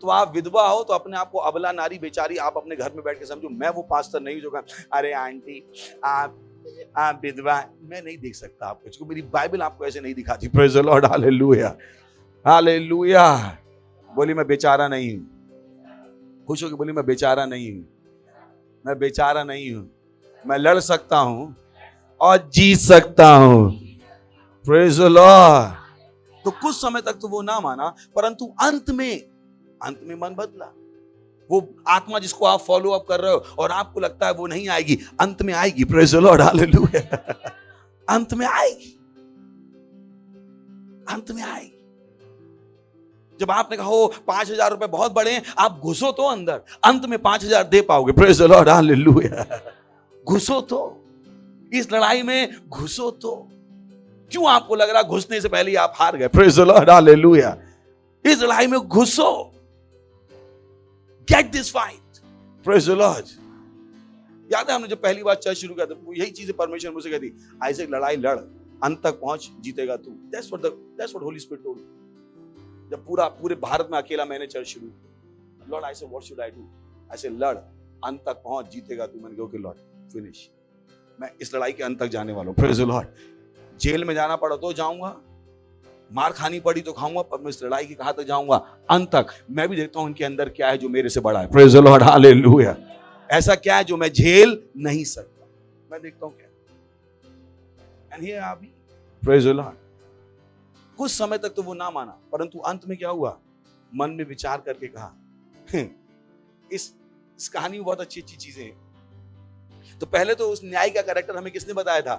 तो आप विधवा हो तो अपने आप को अबला नारी बेचारी आप अपने घर में बैठ के समझो। मैं वो पास्टर नहीं जो कहा अरे आंटी आप विधवा। मैं नहीं देख सकता आपको, क्योंकि मेरी बाइबल आपको ऐसे नहीं दिखाती। Praise the Lord, hallelujah hallelujah. बोली मैं बेचारा नहीं हूं। खुश होकर बोली मैं बेचारा नहीं हूं, मैं बेचारा नहीं हूं, मैं लड़ सकता हूं और जीत सकता हूं। Praise the Lord. तो कुछ समय तक तो वो ना माना, परंतु अंत में मन बदला। वो आत्मा जिसको आप फॉलो अप कर रहे हो और आपको लगता है वो नहीं आएगी, अंत में आएगी। Praise the Lord, hallelujah. अंत में आएगी, अंत में आएगी। जब आपने कहा हो 5,000 रुपए बहुत बड़े हैं, आप घुसो तो अंदर, अंत में 5,000 दे पाओगे। Praise the Lord, hallelujah. घुसो तो इस लड़ाई में, घुसो तो। क्यों आपको लग रहा घुसने से पहले ही आप हार गए? Praise the Lord, hallelujah. इस लड़ाई में घुसो। Get this fight. Praise the Lord. याद है हमने जब पहली बार चर्च शुरू किया था, यही चीजें परमेश्वर मुझसे कहती, आइजैक लड़ाई लड़, अंत तक पहुंच, जीतेगा तू। That's what Holi spirit told. जब पूरे भारत में अकेला मैंने चर्च शुरू किया, लॉर्ड आई से व्हाट शुड आई डू? आई से लड़, अंत तक पहुंच, जीतेगा तू। मैंने कहा ओके लॉर्ड, फिनिश। मैं इस लड़ाई के अंत तक जाने वाला हूं। Praise the Lord. जेल में जाना पड़ा तो जाऊंगा, मार खानी पड़ी तो खाऊंगा, पर मैं इस लड़ाई की कहां तक जाऊंगा? अंत तक। मैं भी देखता हूं इनके अंदर क्या है जो मेरे से बड़ा है। Praise the Lord, hallelujah. ऐसा क्या है जो मैं झेल नहीं सकता? मैं देखता हूं क्या। And here I am. Praise the Lord. कुछ समय तक तो वो ना माना, परंतु अंत में क्या हुआ? मन में विचार करके कहा। इस कहानी में बहुत अच्छी अच्छी चीजें हैं। तो पहले तो उस न्याय का कैरेक्टर हमें किसने बताया था?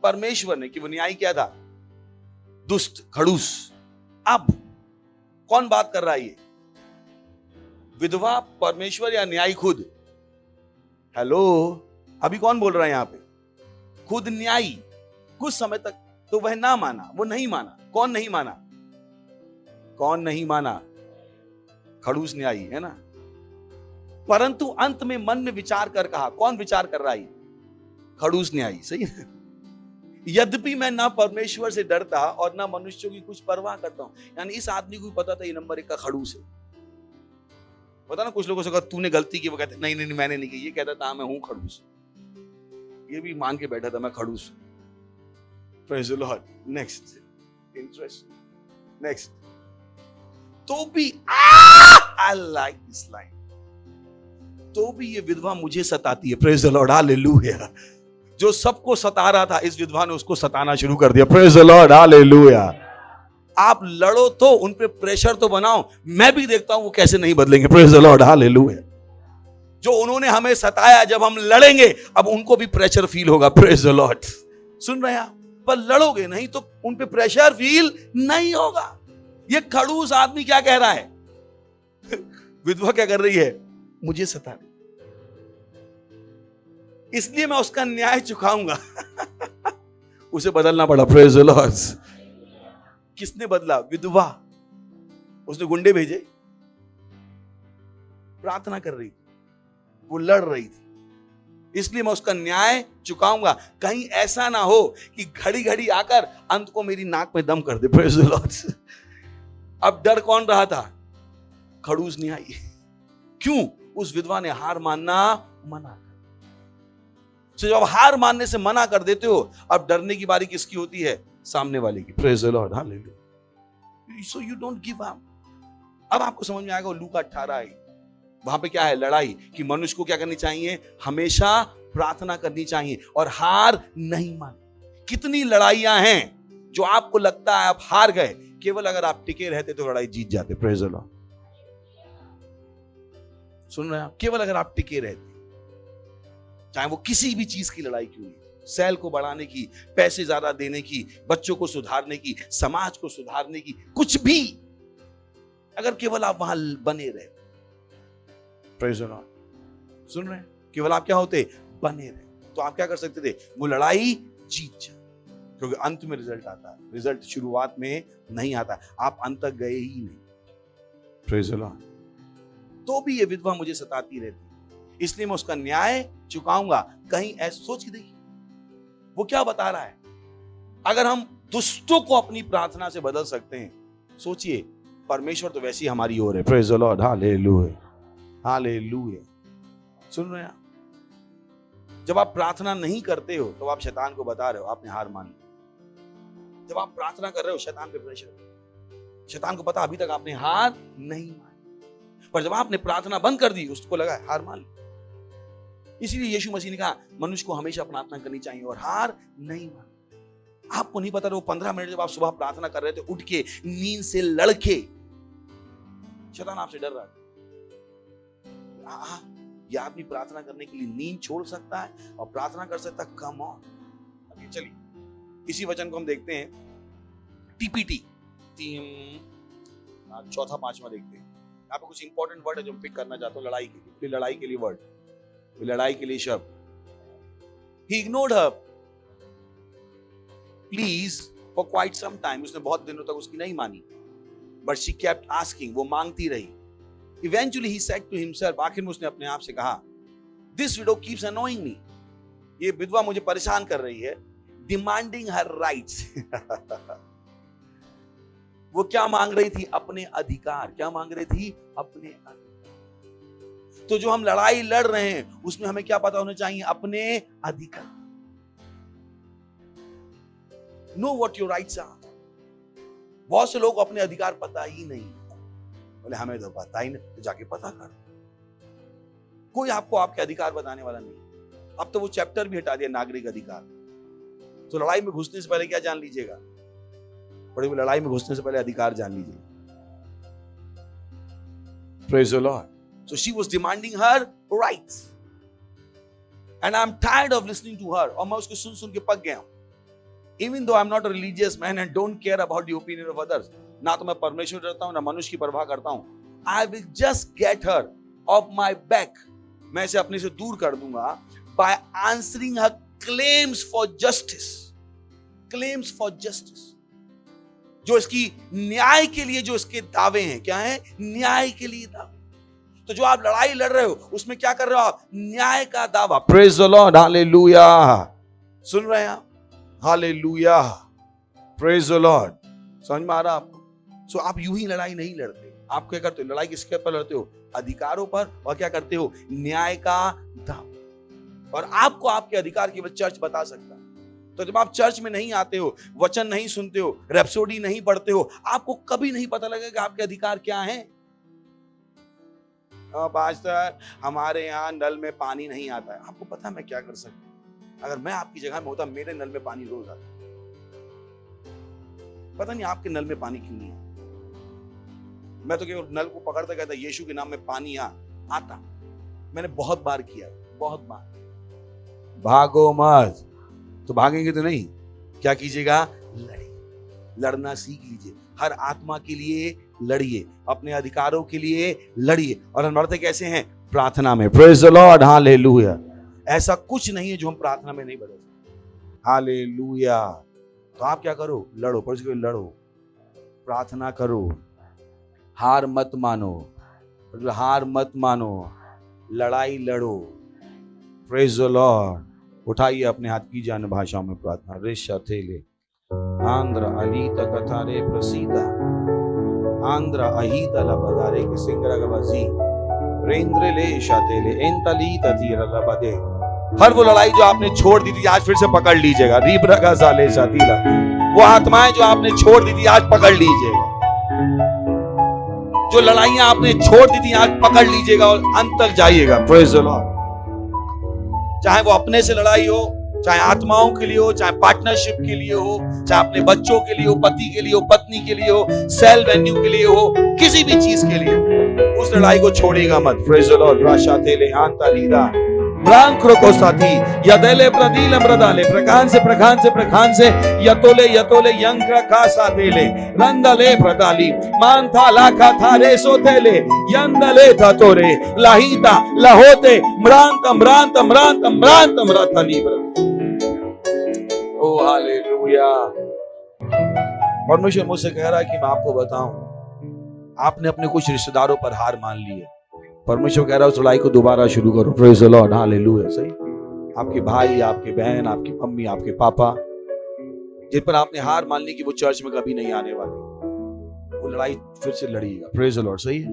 परमेश्वर ने, कि वो न्याय क्या था? दुष्ट, खड़ूस। अब कौन बात कर रहा है? ये विधवा, परमेश्वर या न्याय खुद? हेलो, अभी कौन बोल रहा है यहां पे? खुद न्यायी। कुछ समय तक तो वह ना माना, वो नहीं माना। कौन नहीं माना? कौन नहीं माना? खड़ूस न्यायी, है ना। परंतु अंत में मन में विचार कर कहा। कौन विचार कर रहा है? खड़ूस न्यायी। सही है। यद्यपि मैं ना परमेश्वर से डरता और ना मनुष्यों की कुछ परवाह करता हूं। यानी इस आदमी को भी पता था ये नंबर 1 का खड़ूस है। पता ना कुछ लोगों से कहा तूने गलती की, वो कहते नहीं नहीं मैंने नहीं की। ये कहता था मैं हूं खड़ूस। ये भी मान के बैठा था मैं खड़ूस। Praise the Lord. Next. Interesting. Next. तो भी I like this line. तो भी ये विधवा मुझे सताती है। Praise the Lord. Hallelujah. जो सबको सता रहा था, इस विधवा ने उसको सताना शुरू कर दिया। Praise the Lord. Hallelujah. आप लड़ो तो उन पे प्रेशर तो बनाओ। मैं भी देखता हूं वो कैसे नहीं बदलेंगे। Praise the Lord. Hallelujah. जो उन्होंने हमें सताया, जब हम लड़ेंगे अब उनको भी प्रेशर फील होगा। Praise the Lord. सुन रहे हैं आप? पर लड़ोगे नहीं तो उन पे प्रेशर फील नहीं होगा। ये खड़ूस आदमी क्या कह रहा है? विधवा क्या कर रही है? मुझे सता रही, इसलिए मैं उसका न्याय चुकाऊंगा। उसे बदलना पड़ा। Praise the Lord. किसने बदला? विधवा। उसने गुंडे भेजे, प्रार्थना कर रही थी, वो लड़ रही थी, इसलिए मैं उसका न्याय चुकाऊंगा। कहीं ऐसा ना हो कि घड़ी घड़ी आकर अंत को मेरी नाक में दम कर दे। Praise the Lord. अब डर कौन रहा था? खड़ूस नहीं आई। क्यों? उस विधवा ने हार मानना मना कर। तो जब हार मानने से मना कर देते हो, अब डरने की बारी किसकी होती है? सामने वाले की। Praise the Lord, hallelujah. So you don't give up. अब आपको समझ में आएगा लूका 18 है, वहां पे क्या है? लड़ाई। कि मनुष्य को क्या करनी चाहिए? हमेशा प्रार्थना करनी चाहिए और हार नहीं माननी। कितनी लड़ाइयां हैं जो आपको लगता है आप हार गए, केवल अगर आप टिके रहते तो लड़ाई जीत जाते। Praise the Lord. सुन रहे हैं आप? केवल अगर आप टिके रहते, चाहे वो किसी भी चीज की लड़ाई क्यों नहीं, सेल को बढ़ाने की, पैसे ज्यादा देने की, बच्चों को सुधारने की, समाज को सुधारने की, कुछ भी, अगर केवल आप वहां बने रहे। Praise the Lord. सुन रहे हैं? केवल आप क्या होते? बने रहे, तो आप क्या कर सकते थे? वो लड़ाई जीत जाए, क्योंकि अंत में रिजल्ट आता है। रिजल्ट शुरुआत में नहीं आता, आप अंत तक गए ही नहीं। Praise the Lord. तो भी ये विधवा मुझे सताती रहती, इसलिए मैं उसका न्याय चुकाऊंगा। कहीं ऐसा सोच के देखिए वो क्या बता रहा है। अगर हम दुष्टों को अपनी प्रार्थना से बदल सकते हैं, सोचिए परमेश्वर तो वैसी हमारी ओर है। Praise the Lord, hallelujah, hallelujah. सुन रहे हैं आप? जब आप प्रार्थना नहीं करते हो तो आप शैतान को बता रहे हो आपने हार मान ली। जब आप प्रार्थना कर रहे हो शैतान पे प्रेशर, शैतान को पता अभी तक आपने हार नहीं मानी, पर जब आपने प्रार्थना बंद कर दी उसको लगा हार मान ली। इसीलिए यीशु मसीह ने कहा मनुष्य को हमेशा प्रार्थना करनी चाहिए और हार नहीं माननी। आपको नहीं पता, वो 15 मिनट जब आप सुबह प्रार्थना कर रहे थे, उठ के नींद से लड़के, शैतान आपसे डर रहा है। ये आदमी प्रार्थना करने के लिए नींद छोड़ सकता है और प्रार्थना कर सकता है। Come on. अभी चलिए इसी वचन को हम देखते हैं टीपीटी 4-5 देखते हैं। यहाँ पे कुछ इंपॉर्टेंट वर्ड है जो हम पिक करना चाहता हूँ लड़ाई के लिए। लड़ाई के लिए वर्ड, लड़ाई के लिए शब्द। He ignored her, please, for quite some time. उसने बहुत दिनों तक उसकी नहीं मानी, but she kept asking. वो मांगती रही। Eventually he said to himself, आखिर में उसने अपने आप से कहा, This widow keeps annoying me. ये विधवा मुझे परेशान कर रही है, demanding her rights. वो क्या मांग रही थी? अपने अधिकार। क्या मांग रही थी? अपने अधिकार। तो जो हम लड़ाई लड़ रहे हैं उसमें हमें क्या पता होना चाहिए? अपने अधिकार। Know what your rights are. बहुत से लोग अपने अधिकार पता ही नहीं, बोले हमें तो पता ही नहीं, तो जाके पता कर। कोई आपको आपके अधिकार बताने वाला नहीं। अब तो वो चैप्टर भी हटा दिया, नागरिक अधिकार। तो लड़ाई में घुसने से पहले क्या जान लीजिएगा? बड़ी लड़ाई में घुसने से पहले अधिकार जान लीजिए। Praise the Lord. So she was demanding her rights, and I'm tired of listening to her. और मैं उसको सुन सुन के पक गया हूं। Even though I'm not a religious man and don't care about the opinion of others, ना तो मैं परमेश्वर डरता हूं ना मनुष्य की परवाह करता हूं। I will just get her off my back. मैं इसे अपने से दूर कर दूंगा by answering her claims for justice. Claims for justice. जो इसकी न्याय के लिए जो इसके दावे हैं, क्या है? न्याय के लिए दावे। तो जो आप लड़ाई लड़ रहे हो उसमें क्या कर रहे हो आप? न्याय का दावा। Praise the Lord, hallelujah. सुन रहे हैं आप? Hallelujah, praise the Lord. समझ में आ रहा आपको? सो आप यूं ही लड़ाई नहीं लड़ते। आप क्या करते हो? लड़ाई किसके पर लड़ते हो? अधिकारों पर। और क्या करते हो? न्याय का दावा। और आपको आपके अधिकार केवल चर्च बता सकता है। तो जब आप चर्च में नहीं आते हो, वचन नहीं सुनते हो, रैप्सोडी नहीं पढ़ते हो, आपको कभी नहीं पता लगेगा आपके अधिकार क्या हैं। पास्टर हमारे यहाँ नल में पानी नहीं आता है। आपको पता है मैं क्या कर सकता हूँ? अगर मैं आपकी जगह में होता, मेरे नल में पानी रोज आता। पता नहीं आपके नल में पानी क्यों नहीं आता। मैं तो केवल नल को पकड़ता कहता यीशु के नाम में पानी आता। मैंने बहुत बार किया, बहुत बार। भागो मत। तो भागेंगे तो नहीं, क्या कीजिएगा? लड़िए। लड़ना सीख लीजिए। हर आत्मा के लिए लड़िए, अपने अधिकारों के लिए लड़िए। और हम लड़ते कैसे हैं? प्रार्थना में। Praise the Lord, hallelujah. ऐसा कुछ नहीं है जो हम प्रार्थना में नहीं बदल सकते। हालेलुया। तो आप क्या करो? लड़ो। पर लड़ो, प्रार्थना करो, हार मत मानो। हार मत मानो, लड़ाई लड़ो। Praise the Lord. उठाइए अपने हाथ, कीजिए अन्य भाषाओं में प्रार्थना। रेशा थेले आंध्र अलीता कथारे प्रसीदा आंध्र अहीता लबदारे के सिंगरा गवाजी रेंद्र ले शातेले एंतलीता तीरा लबदे। हर वो लड़ाई जो आपने छोड़ दी थी आज फिर से पकड़ लीजिएगा। रीबरा का साले शातीला, वो आत्माएं जो आपने छोड़ दी थी आज पकड़ लीजिएगा। जो लड़ाइयां आपने छोड़ दी थी आज पकड़ लीजिएगा और अंत तक जाइएगा। Praise the Lord. चाहे वो अपने से लड़ाई हो, चाहे आत्माओं के लिए हो, चाहे पार्टनरशिप के लिए हो, चाहे अपने बच्चों के लिए हो, पति के लिए हो, पत्नी के लिए हो, सेल वेन्यू के लिए हो, किसी भी चीज के लिए हो, उस लड़ाई को छोड़ेगा मत। Praise the Lord. राशा तेले आंता लीदा ब्रांक्रो को साथी यदेले प्रदील अमृदाले प्रकान से यतोले यतोले यंक्र का साथेले रंदले प्रदाली मानथा लाखा थारे सोतेले यंदले थतोरे लाहिता लहोते म्रांत म्रांत म्रांत म्रांत म्रातली। ओ हालेलुया। परमेश्वर मुझसे कह रहा है कि मैं आपको बताऊं, आपने अपने कुछ रिश्तेदारों पर हार मान ली है। परमेश्वर कह रहा है उस लड़ाई को दोबारा शुरू करो। Praise the Lord. हालेलुया। सही, आपके भाई, आपके बहन, आपकी मम्मी, आपके पापा, जिन पर आपने हार मान ली कि वो चर्च में कभी नहीं आने वाले, वो लड़ाई फिर से लड़िएगा। Praise the Lord. सही है,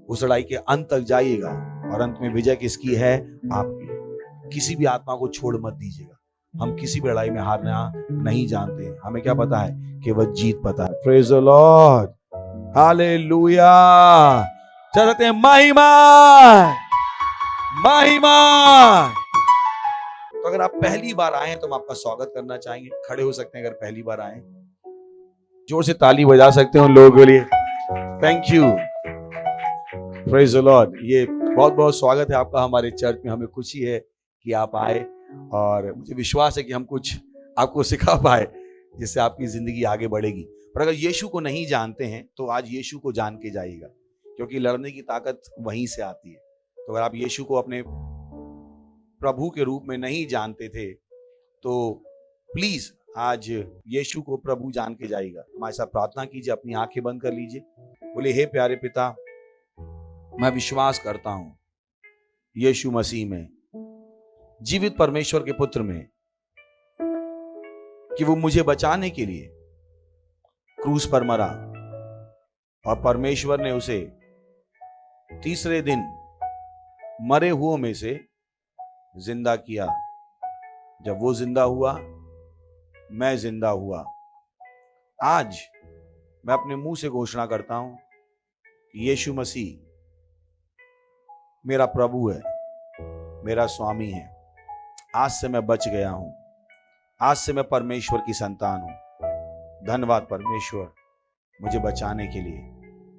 उस लड़ाई के अंत तक जाइएगा और अंत में विजय किसकी है? आपकी। किसी भी आत्मा को छोड़ मत दीजिएगा। हम किसी भी लड़ाई में हारना नहीं जानते, हमें क्या पता है? केवल जीत पता है। Praise the Lord. हालेलुया। चल सकते हैं महिमा महिमा। तो अगर आप पहली बार आए हैं तो हम आपका स्वागत करना चाहेंगे। खड़े हो सकते हैं अगर पहली बार आए। जोर से ताली बजा सकते हैं उन लोगों के लिए। Thank you. Praise the Lord. ये बहुत बहुत स्वागत है आपका हमारे चर्च में। हमें खुशी है कि आप आए और मुझे विश्वास है कि हम कुछ आपको सिखा पाए जिससे आपकी जिंदगी आगे बढ़ेगी। पर अगर यीशु को नहीं जानते हैं तो आज यीशु को जान के जाइएगा, क्योंकि लड़ने की ताकत वहीं से आती है। तो अगर आप यीशु को अपने प्रभु के रूप में नहीं जानते थे तो प्लीज आज यीशु को प्रभु जान के जाइएगा। हमारे साथ प्रार्थना कीजिए, अपनी आंखें बंद कर लीजिए। बोले, हे प्यारे पिता, मैं विश्वास करता हूं यीशु मसीह में, जीवित परमेश्वर के पुत्र में, कि वो मुझे बचाने के लिए क्रूस पर मरा और परमेश्वर ने उसे तीसरे दिन मरे हुओं में से जिंदा किया। जब वो जिंदा हुआ, मैं जिंदा हुआ। आज मैं अपने मुंह से घोषणा करता हूं कि यीशु मसीह मेरा प्रभु है, मेरा स्वामी है। आज से मैं बच गया हूं। आज से मैं परमेश्वर की संतान हूं। धन्यवाद परमेश्वर मुझे बचाने के लिए।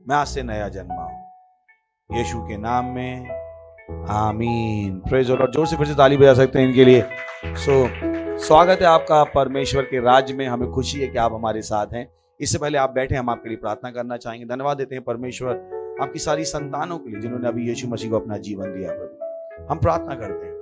मैं आज से नया जन्मा हूं, यीशु के नाम में, आमीन। Praise the Lord. जोर से फिर से ताली बजा सकते हैं इनके लिए। स्वागत है आपका परमेश्वर के राज्य में। हमें खुशी है कि आप हमारे साथ हैं। इससे पहले आप बैठे, हम आपके लिए प्रार्थना करना चाहेंगे। धन्यवाद देते हैं परमेश्वर आपकी सारी संतानों के लिए जिन्होंने अभी यीशु मसीह को अपना जीवन दिया। प्रभु, हम प्रार्थना करते हैं,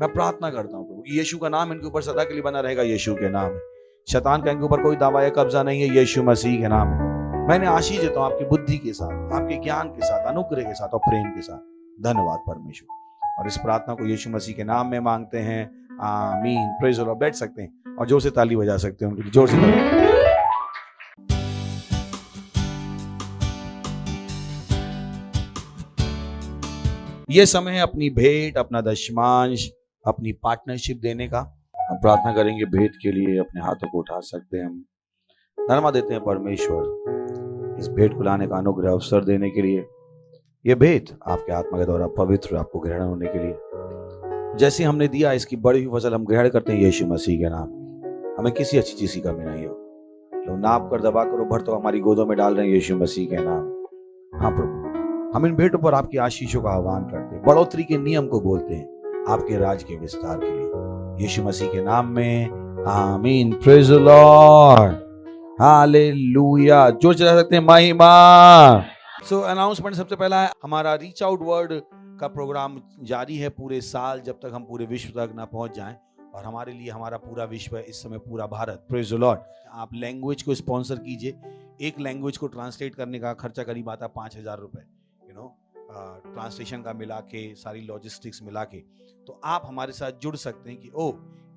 मैं प्रार्थना करता हूँ प्रभु, यीशु का नाम इनके ऊपर सदा के लिए बना रहेगा। यीशु के नाम है। शैतान का इनके ऊपर कोई दावा या कब्जा नहीं है। यीशु मसीह के नाम है। मैंने आशीष देता हूं आपकी बुद्धि के साथ, आपके ज्ञान के साथ, अनुग्रह के साथ और प्रेम के साथ। धन्यवाद परमेश्वर। और इस प्रार्थना को यीशु मसीह के नाम में मांगते हैं, आमीन। Praise the Lord. बैठ सकते हैं और जोर से ताली बजा सकते हैं उनके लिए। जोर से ताली। ये समय है अपनी भेंट, अपना दशमांश, अपनी पार्टनरशिप देने का। हम प्रार्थना करेंगे भेंट के लिए। अपने हाथों को उठा सकते हैं। हम धन्यवाद देते हैं परमेश्वर इस भेंट को लाने का अनुग्रह अवसर देने के लिए। यह भेंट आपके आत्मा के द्वारा पवित्र, आपको ग्रहण होने के लिए। जैसे हमने दिया, इसकी बड़ी हुई फसल हम ग्रहण करते हैं यीशु मसीह के नाम। हमें किसी अच्छी चीज की कमी नहीं हो। लोग नाप कर, दबा कर, भर तो हमारी गोदों में डाल रहे हैं यीशु मसीह के नाम। हाँ प्रभु, हम इन भेंटों पर आपकी आशीषों का आह्वान करते हैं। बढ़ोतरी के नियम को बोलते हैं आपके राज के विस्तार के लिए। यीशु मसीह के नाम में, आमीन। Praise the Lord. हालेलुया। जो चला सकते हैं महिमा। अनाउंसमेंट सबसे पहला है, हमारा रीच आउट वर्ड का प्रोग्राम जारी है पूरे साल, जब तक हम पूरे विश्व तक ना पहुंच जाएं। और हमारे लिए हमारा पूरा विश्व है इस समय, पूरा भारत। Praise the Lord. आप लैंग्वेज को स्पॉन्सर कीजिए। एक लैंग्वेज को ट्रांसलेट करने का खर्चा करीब आता है 5,000 रुपए। ट्रांसलेशन का मिला के, सारी लॉजिस्टिक्स मिला के, तो आप हमारे साथ जुड़ सकते हैं कि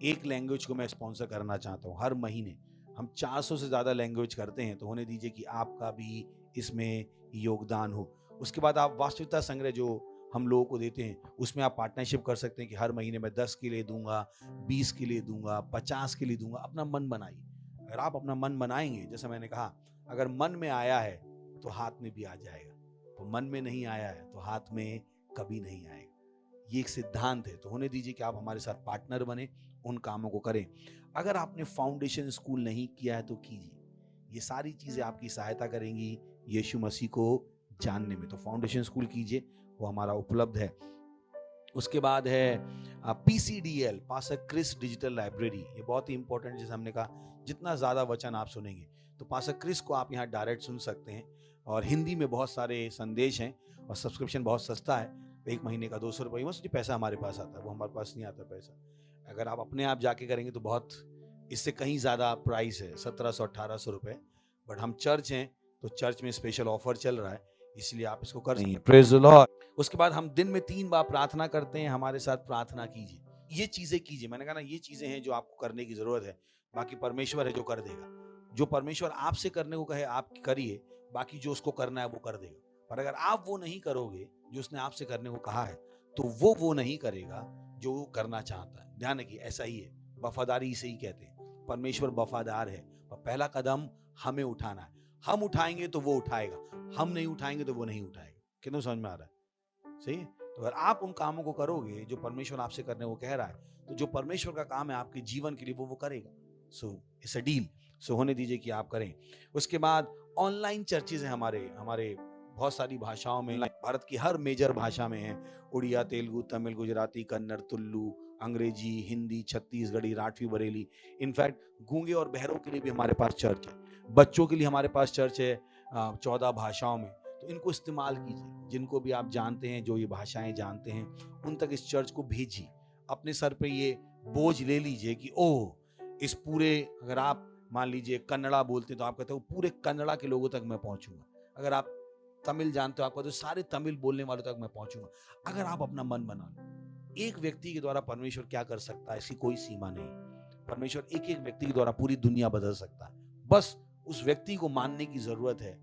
एक लैंग्वेज को मैं स्पॉन्सर करना चाहता हूँ। हर महीने हम 400 से ज़्यादा लैंग्वेज करते हैं, तो होने दीजिए कि आपका भी इसमें योगदान हो। उसके बाद आप वास्तविकता संग्रह जो हम लोगों को देते हैं, उसमें आप पार्टनरशिप कर सकते हैं कि हर महीने मैं 10 के लिए दूंगा, 20 के लिए दूंगा, 50 के लिए दूंगा। अपना मन बनाइए। अगर आप अपना मन बनाएंगे, जैसे मैंने कहा, अगर मन में आया है तो हाथ में भी आ जाएगा, तो मन में नहीं आया है तो हाथ में कभी नहीं आएगा। ये एक सिद्धांत है। तो होने दीजिए कि आप हमारे साथ पार्टनर बने, उन कामों को करें। अगर आपने फाउंडेशन स्कूल नहीं किया है तो कीजिए। ये सारी चीजें आपकी सहायता करेंगी यीशु मसीह को जानने में। तो फाउंडेशन स्कूल कीजिए, वो हमारा उपलब्ध है। उसके बाद है PCDL, Pastor Chris Digital Library. ये बहुत ही इंपॉर्टेंट, जैसे हमने कहा, जितना ज्यादा वचन आप सुनेंगे तो पास्टर क्रिस को आप यहाँ डायरेक्ट सुन सकते हैं। और हिंदी में बहुत सारे संदेश हैं और सब्सक्रिप्शन बहुत सस्ता है। 1 महीने का 200 रुपये, बस पैसा हमारे पास आता है, वो हमारे पास नहीं आता पैसा। अगर आप अपने आप जाके करेंगे तो बहुत इससे कहीं ज़्यादा प्राइस है, 1700-1800 रुपये। बट हम चर्च हैं तो चर्च में स्पेशल ऑफर चल रहा है, इसलिए आप इसको कर सकते हैं। Praise the Lord. उसके बाद हम दिन में 3 बार प्रार्थना करते हैं। हमारे साथ प्रार्थना कीजिए, ये चीज़ें कीजिए। मैंने कहा ना, ये चीज़ें हैं जो आपको करने की ज़रूरत है। बाकी परमेश्वर है जो कर देगा। जो परमेश्वर आपसे करने को कहे आप करिए, बाकी जो उसको करना है वो कर देगा। पर अगर आप वो नहीं करोगे जो उसने आपसे करने को कहा है, तो वो नहीं करेगा जो वो करना चाहता है। ध्यान रखिए, ऐसा ही है। वफादारी इसे ही कहते हैं। परमेश्वर वफादार है, पर पहला कदम हमें उठाना है। हम उठाएंगे तो वो उठाएगा, हम नहीं उठाएंगे तो वो नहीं उठाएगा। कितना समझ में आ रहा है? सही है। तो अगर आप उन कामों को करोगे जो परमेश्वर आपसे करने को कह रहा है, तो जो परमेश्वर का काम है आपके जीवन के लिए वो करेगा। So it's a deal. सो होने दीजिए कि आप करें। उसके बाद ऑनलाइन चर्चेज हैं हमारे बहुत सारी भाषाओं में, भारत की हर मेजर भाषा में है। उड़िया, तेलुगु, तमिल, गुजराती, कन्नड़, तुल्लू, अंग्रेजी, हिंदी, छत्तीसगढ़ी, राठवी, बरेली। इनफैक्ट गूंगे और बहरों के लिए भी हमारे पास चर्च है। बच्चों के लिए हमारे पास चर्च है 14 भाषाओं में। तो इनको इस्तेमाल कीजिए। जिनको भी आप जानते हैं, जो ये भाषाएं जानते हैं, उन तक इस चर्च को भेजिए। अपने सर पे ये बोझ ले लीजिए कि इस पूरे, अगर आप मान लीजिए कन्नड़ा बोलते हैं तो आप कहते हो पूरे कन्नड़ा के लोगों तक मैं पहुंचूंगा। अगर आप तमिल जानते हो, आप कहते हो सारे तमिल बोलने वालों तक मैं पहुंचूंगा। अगर आप अपना मन बना लो, एक व्यक्ति के द्वारा परमेश्वर क्या कर सकता है, इसकी कोई सीमा नहीं। परमेश्वर एक व्यक्ति के द्वारा पूरी दुनिया बदल सकता है। बस उस व्यक्ति को मानने की जरूरत है,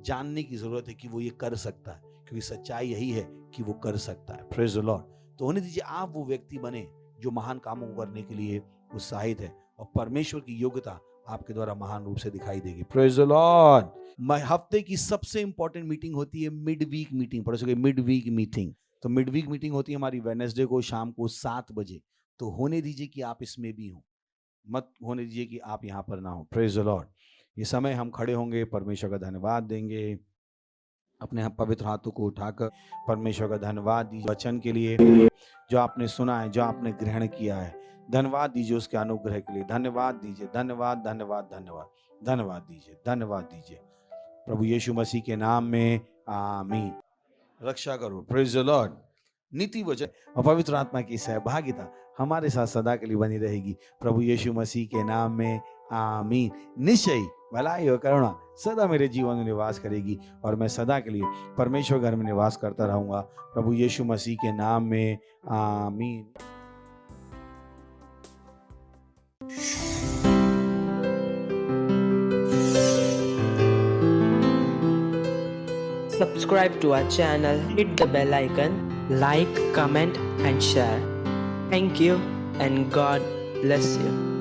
जानने की जरूरत है कि वो ये कर सकता है, क्योंकि सच्चाई यही है कि वो कर सकता है। Praise the Lord. तो होने दीजिए आप वो व्यक्ति बने जो महान कामों को करने के लिए उत्साहित है, और परमेश्वर की योग्यता आपके द्वारा महान रूप से दिखाई देगी। Praise the Lord. हफ्ते की सबसे इंपॉर्टेंट मीटिंग होती है मिड वीक मीटिंग। पढ़ सके मिड वीक मीटिंग। तो मिड वीक मीटिंग होती है हमारी वेडनेसडे को शाम को 7 बजे। तो होने दीजिए कि आप इसमें भी हो, मत होने दीजिए कि आप यहाँ पर ना हो। Praise the Lord. ये समय हम खड़े होंगे, परमेश्वर का धन्यवाद देंगे, अपने पवित्र हाथों को उठाकर परमेश्वर का धन्यवाद दीजिए वचन के लिए जो आपने सुना है, जो आपने ग्रहण किया है। धन्यवाद दीजिए उसके अनुग्रह के लिए। धन्यवाद दीजिए, धन्यवाद धन्यवाद धन्यवाद धन्यवाद दीजिए, धन्यवाद दीजिए प्रभु यीशु मसीह के नाम में, आमीन। रक्षा करो। Praise the Lord. नीति वचन और पवित्र आत्मा की सहभागिता हमारे साथ सदा के लिए बनी रहेगी, प्रभु यीशु मसीह के नाम में, आमीन। निश्चय भलाई और करुणा सदा मेरे जीवन में निवास करेगी, और मैं सदा के लिए परमेश्वर घर में निवास करता रहूंगा, प्रभु यीशु मसीह के नाम में, आमीन। Subscribe to our channel, hit the bell icon, like, comment and share. Thank you and God bless you.